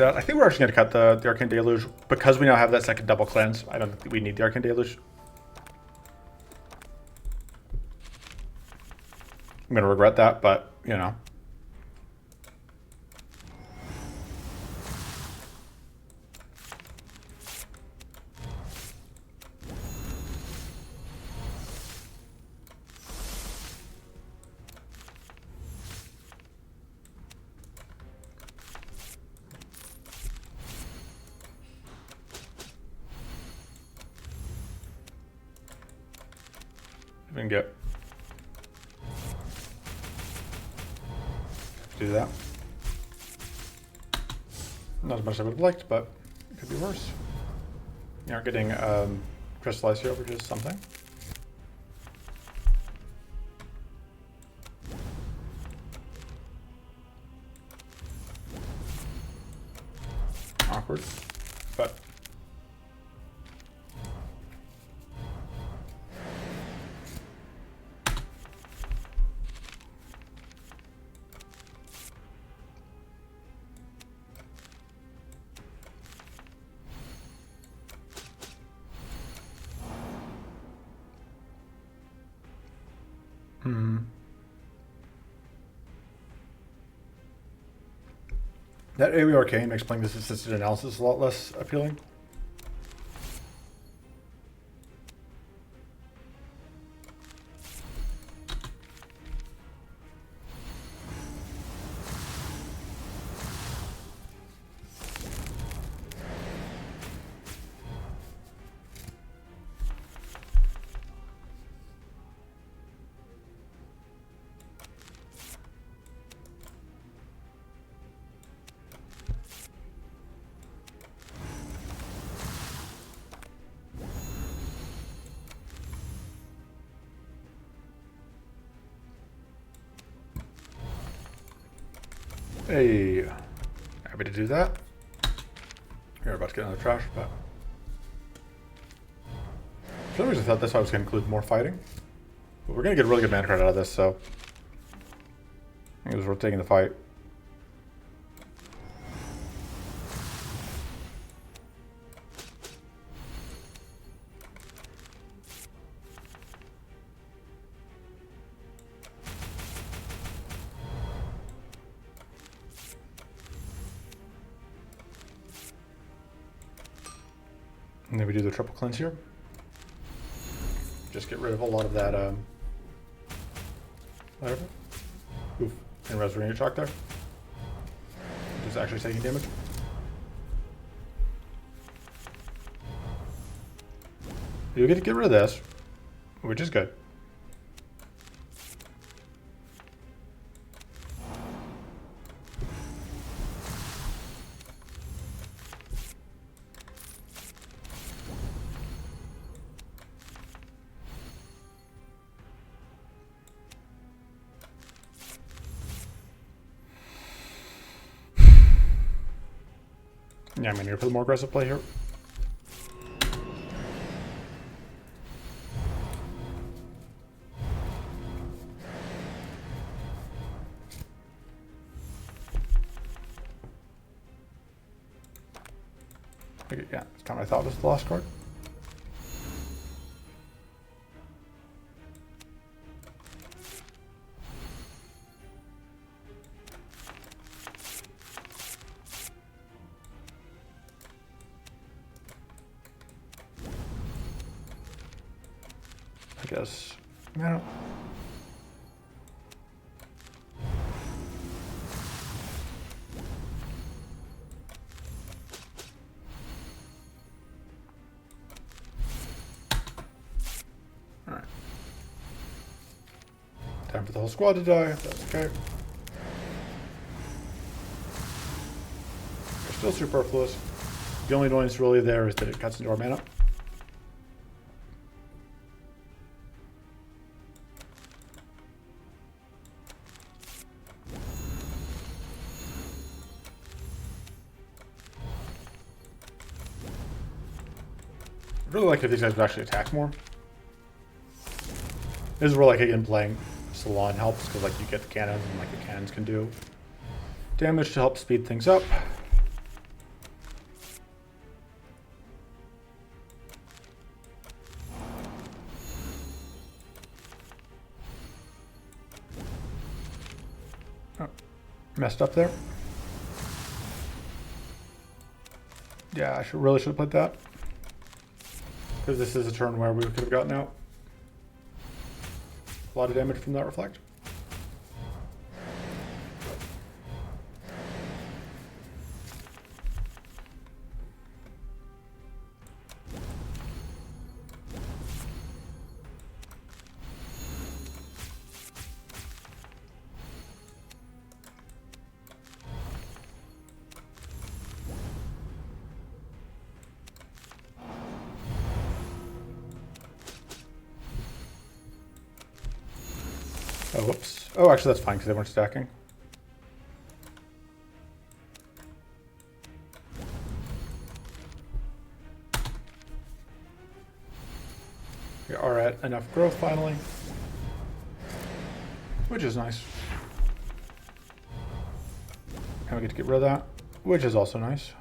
[SPEAKER 1] that. I think we're actually going to cut the Arcane Deluge because we now have that second double cleanse. I don't think we need the Arcane Deluge. I'm going to regret that, but, you know. If we can get do that. Not as much as I would have liked, but it could be worse. You aren't getting crystallized here, which is something. Awkward, but That AoE Arcane makes playing this assisted analysis a lot less appealing. Hey, happy to do that. You're about to get another trash, but for some reason I thought this was going to include more fighting. But we're going to get a really good mana card out of this, so I think it was worth taking the fight. And then we do the triple cleanse here. Just get rid of a lot of that, whatever. Oof, and resurrect shock there. Just actually taking damage. You get to get rid of this, which is good. Yeah, I'm going to go for the more aggressive play here. Okay, yeah, it's kind of I thought was the last card. I guess. No. Alright. Time for the whole squad to die, if that's okay. They're still superfluous. The only annoyance really there is that it cuts into our mana. I'd really like if these guys would actually attack more. This is where, like, again, playing Salon helps, because, like, you get the cannons, and, like, the cannons can do damage to help speed things up. Oh, messed up there. Yeah, I really should have played that. Because this is a turn where we could have gotten out. A lot of damage from that reflect. Oh, whoops. Oh, actually, that's fine because they weren't stacking. We are at enough growth finally, which is nice. And we get to get rid of that, which is also nice.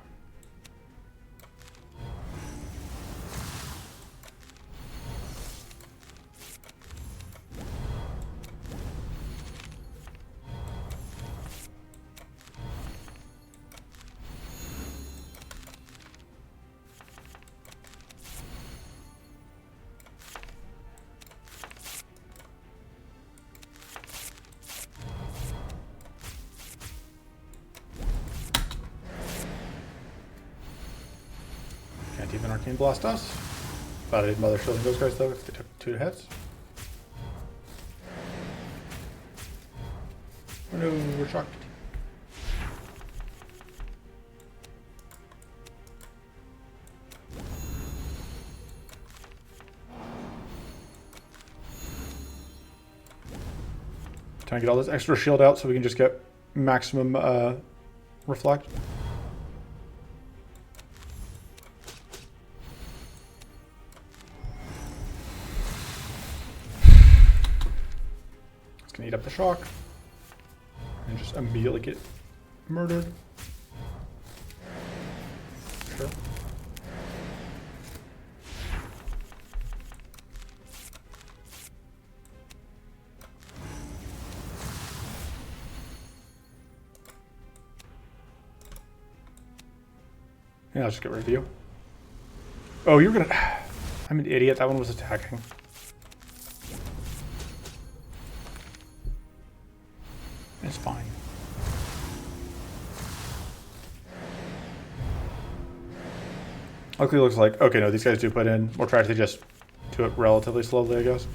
[SPEAKER 1] Can't even Arcane Blast us. Thought I didn't bother shielding those guys though if they took 2 hits. Oh no, we're shocked. Trying to get all this extra shield out so we can just get maximum reflect. It's gonna eat up the shock and just immediately get murdered. Sure. Yeah, I'll just get rid of you. Oh, you're gonna... I'm an idiot. That one was attacking. It's fine. Luckily, it looks like... Okay, no, these guys do put in. We'll try to just do it relatively slowly, I guess.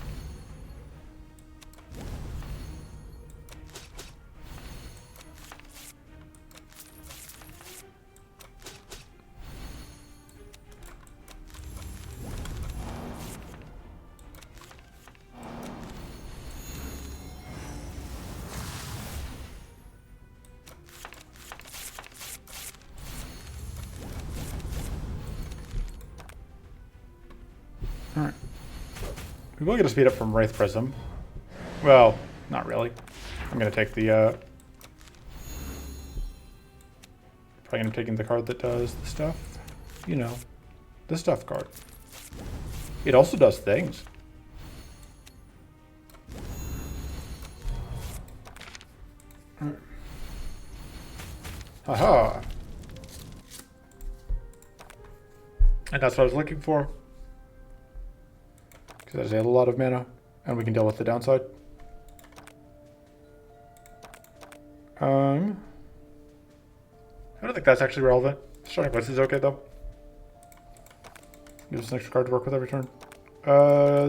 [SPEAKER 1] Alright. We will get a speed up from Wraith Prism. Well, not really. I'm going to take the... Probably going to be taking the card that does the stuff. You know, the stuff card. It also does things. Alright. Haha! And that's what I was looking for. Because there's a lot of mana, and we can deal with the downside. I don't think that's actually relevant. Starting Blitz is okay, though. Gives us an extra card to work with every turn.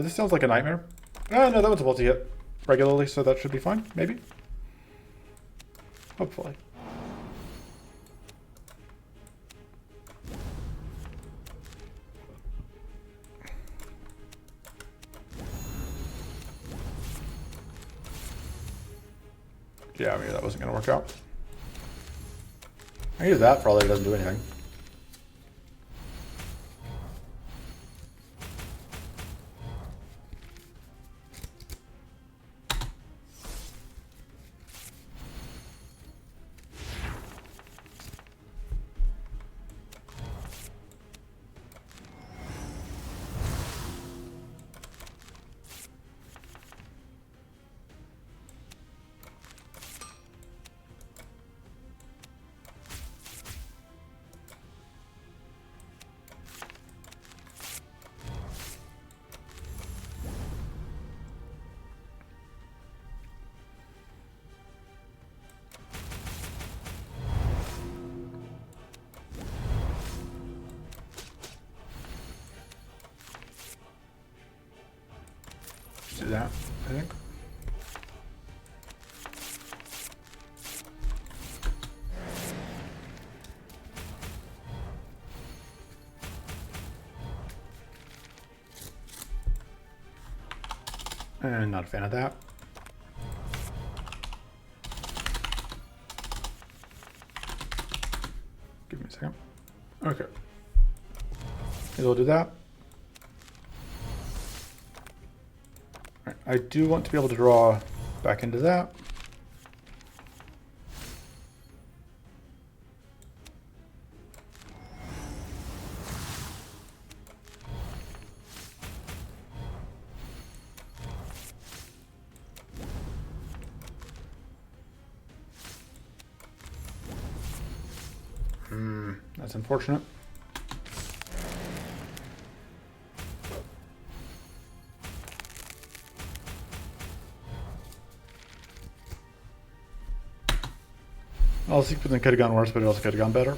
[SPEAKER 1] This sounds like a nightmare. No, that one's able to hit regularly, so that should be fine, maybe. Hopefully. Yeah, maybe that wasn't going to work out. I use that for all that it doesn't do anything. Do that, I think. And not a fan of that. Give me a second. Okay. Maybe we'll do that. I do want to be able to draw back into that. That's unfortunate. Well, sequencing could have gone worse, but it also could have gone better.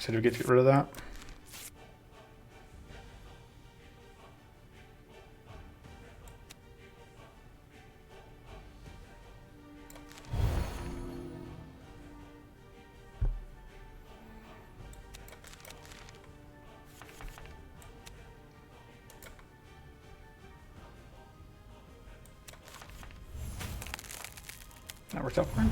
[SPEAKER 1] So do we get rid of that? That works out fine.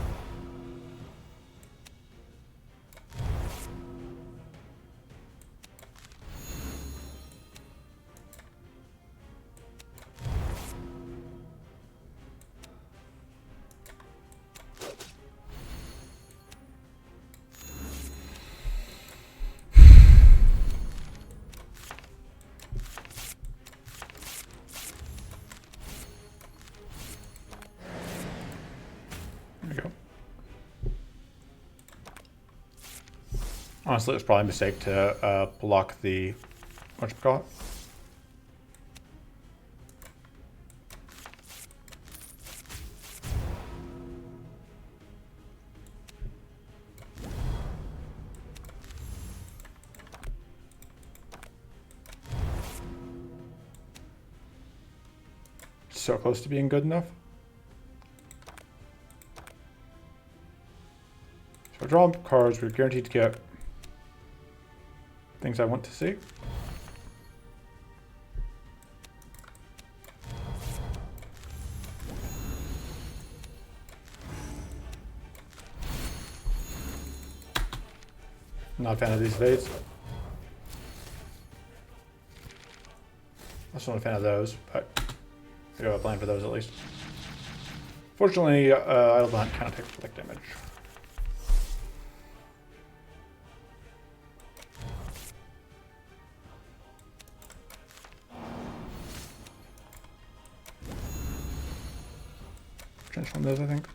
[SPEAKER 1] There we go. Honestly, it was probably a mistake to block the whatchamacallit. So close to being good enough. So draw cards, we're guaranteed to get things I want to see. Not a fan of these evades. Also not a fan of those, but I do have a plan for those at least. Fortunately, Idle the Hunt kind of takes flick damage. Transform those, I think.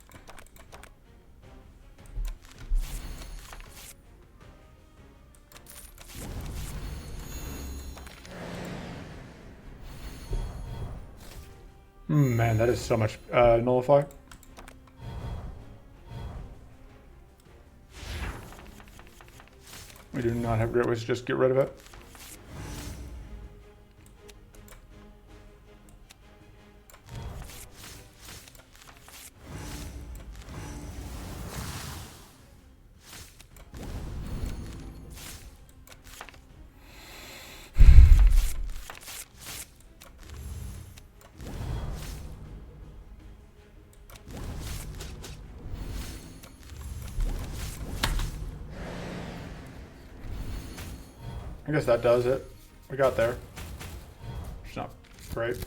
[SPEAKER 1] Man, that is so much nullify. We do not have great ways to just get rid of it. I guess that does it. We got there. It's not great.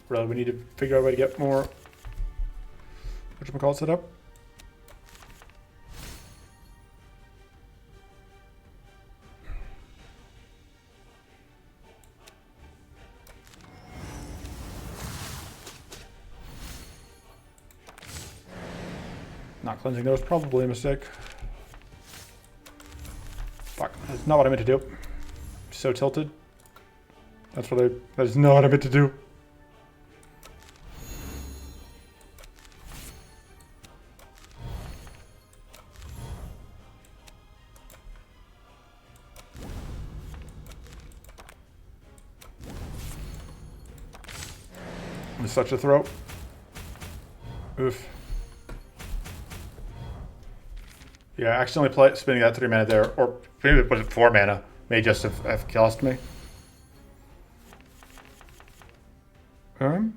[SPEAKER 1] Really, we need to figure out a way to get more whatchamacallit set up. Not cleansing those, probably a mistake. Fuck, that's not what I meant to do. So tilted. That is not what I meant to do. I'm such a throw. Oof. Yeah, accidentally spending that 3 mana there, or maybe it was 4 mana, may just have cost me. I don't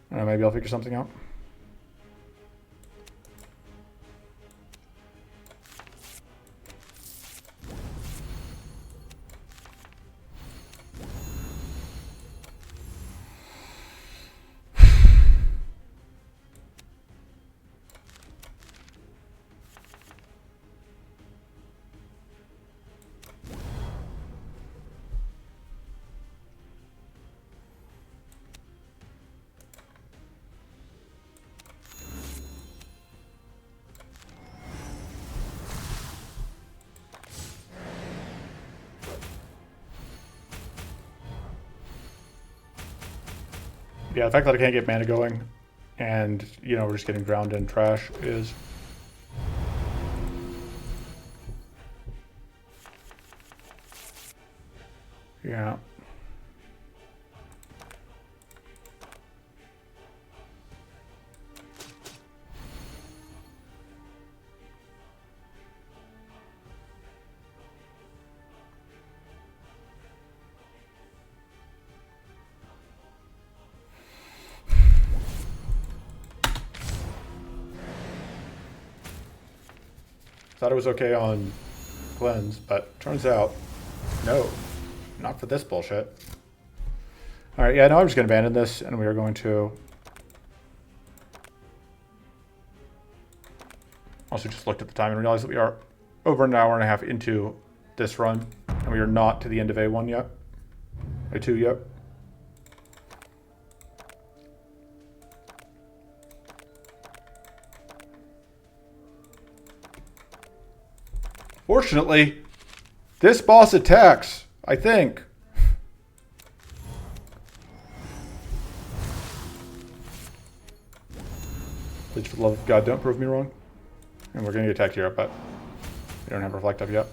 [SPEAKER 1] know, maybe I'll figure something out. Yeah, the fact that I can't get mana going and you know we're just getting drowned in trash is. Yeah. Thought it was okay on Glenn's, but turns out, no, not for this bullshit. All right, yeah, no, I'm just gonna abandon this, and we are going to also just looked at the time and realized that we are over an hour and a half into this run, and we are not to the end of A1 yet, A2 yet. Fortunately, this boss attacks, I think. Please, for the love of God, don't prove me wrong. And we're going to get attacked here, but we don't have Reflect up yet.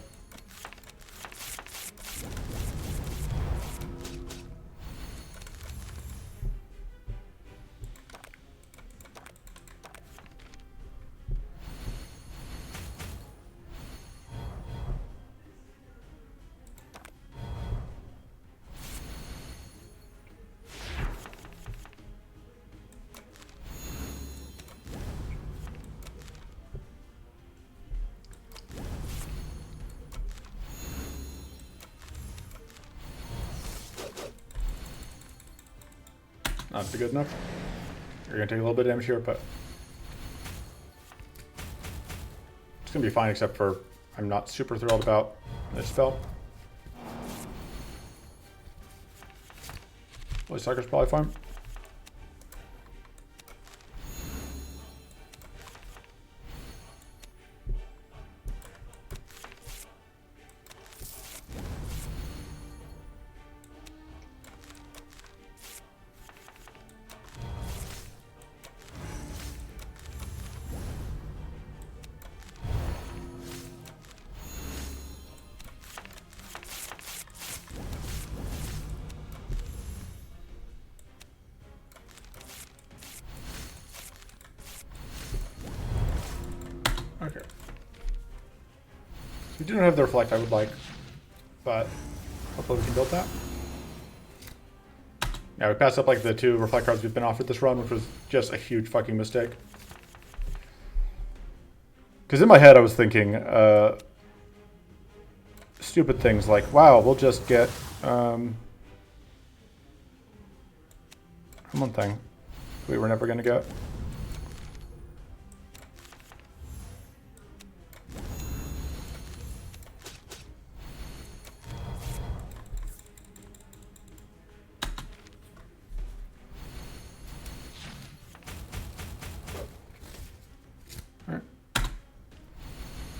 [SPEAKER 1] Not good enough. You're going to take a little bit of damage here, but it's going to be fine, except for I'm not super thrilled about this spell. Well, Sucker's probably fine. Okay. We don't have the Reflect I would like, but hopefully we can build that. Yeah, we passed up like the 2 Reflect cards we've been offered this run, which was just a huge fucking mistake. Because in my head I was thinking stupid things like, wow, we'll just get one thing we were never going to get.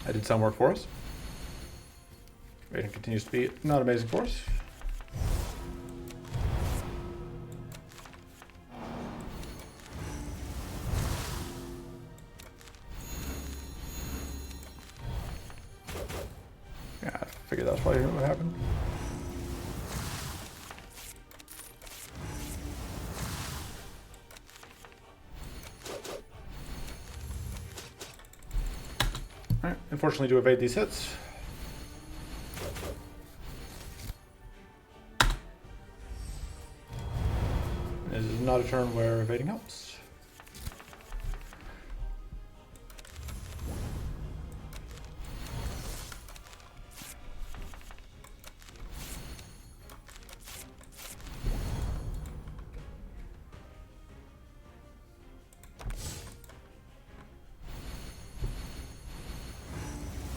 [SPEAKER 1] I did some work for us. Rating continues to be not amazing for us. Yeah, I figured that's probably what happened. Alright, unfortunately to evade these hits. This is not a turn where evading helps.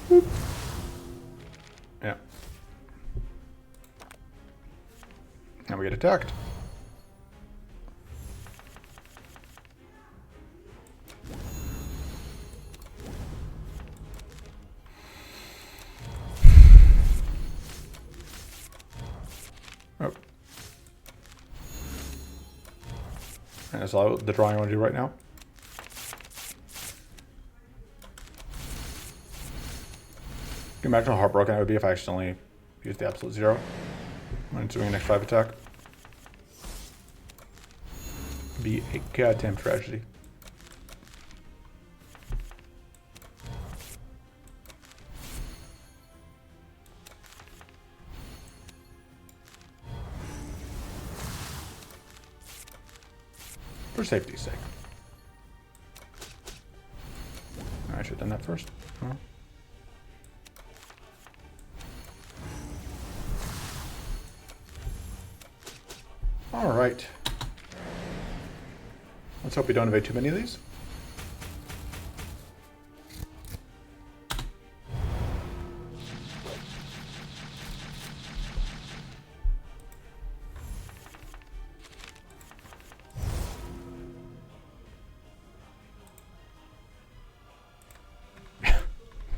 [SPEAKER 1] Boop. Yeah. Now we get attacked. Oh. And that's all the drawing I want to do right now. Can you imagine how heartbroken I would be if I accidentally used the absolute zero when doing an X5 attack? It'd be a goddamn tragedy. For safety's sake. I should have done that first. Huh? All right. Let's hope we don't evade too many of these.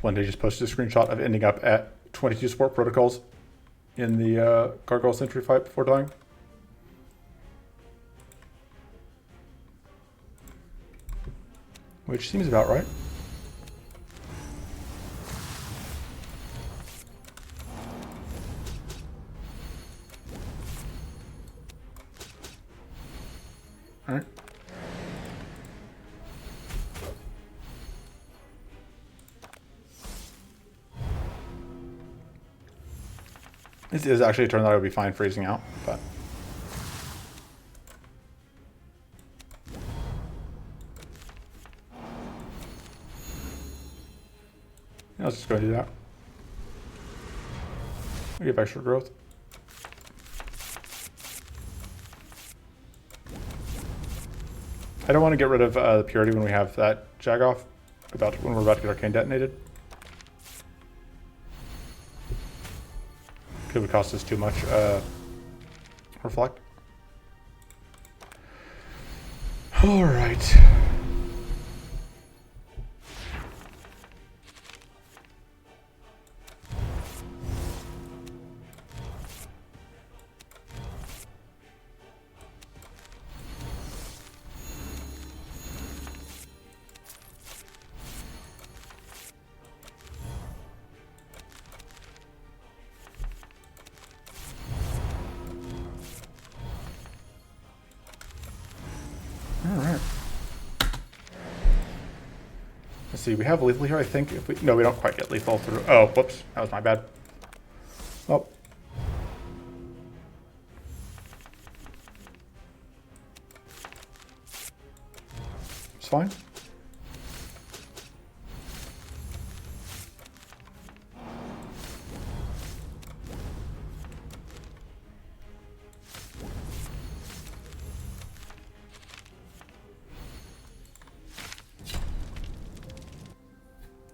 [SPEAKER 1] One day just posted a screenshot of ending up at 22 support protocols in the Gargoyle Sentry fight before dying. Which seems about right. All right. This is actually a turn that I would be fine freezing out, but yeah, let's just go and do that. We get extra growth. I don't want to get rid of the purity when we have that Jagoff, when we're about to get Arcane detonated. It would cost us too much reflect. All right. Alright. Let's see, we have lethal here, I think. If we, no, we don't quite get lethal through. Oh, whoops. That was my bad. Oh. It's fine.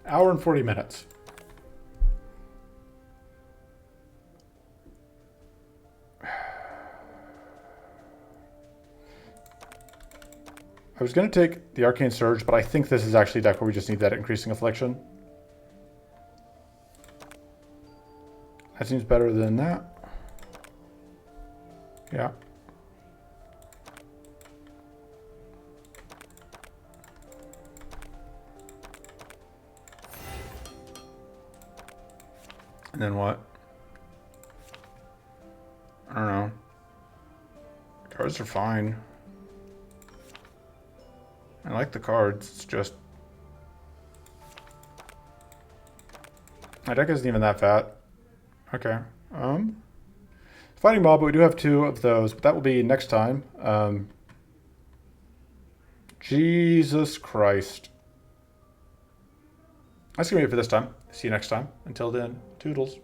[SPEAKER 1] Hour and 40 minutes. I was going to take the Arcane Surge, but I think this is actually a deck where we just need that increasing affliction. That seems better than that. Yeah. And then what? I don't know. Cards are fine. I like the cards, it's just... my deck isn't even that fat. Okay. Fighting Mob, but we do have 2 of those, but that will be next time. Jesus Christ. That's gonna be it for this time. See you next time. Until then, toodles.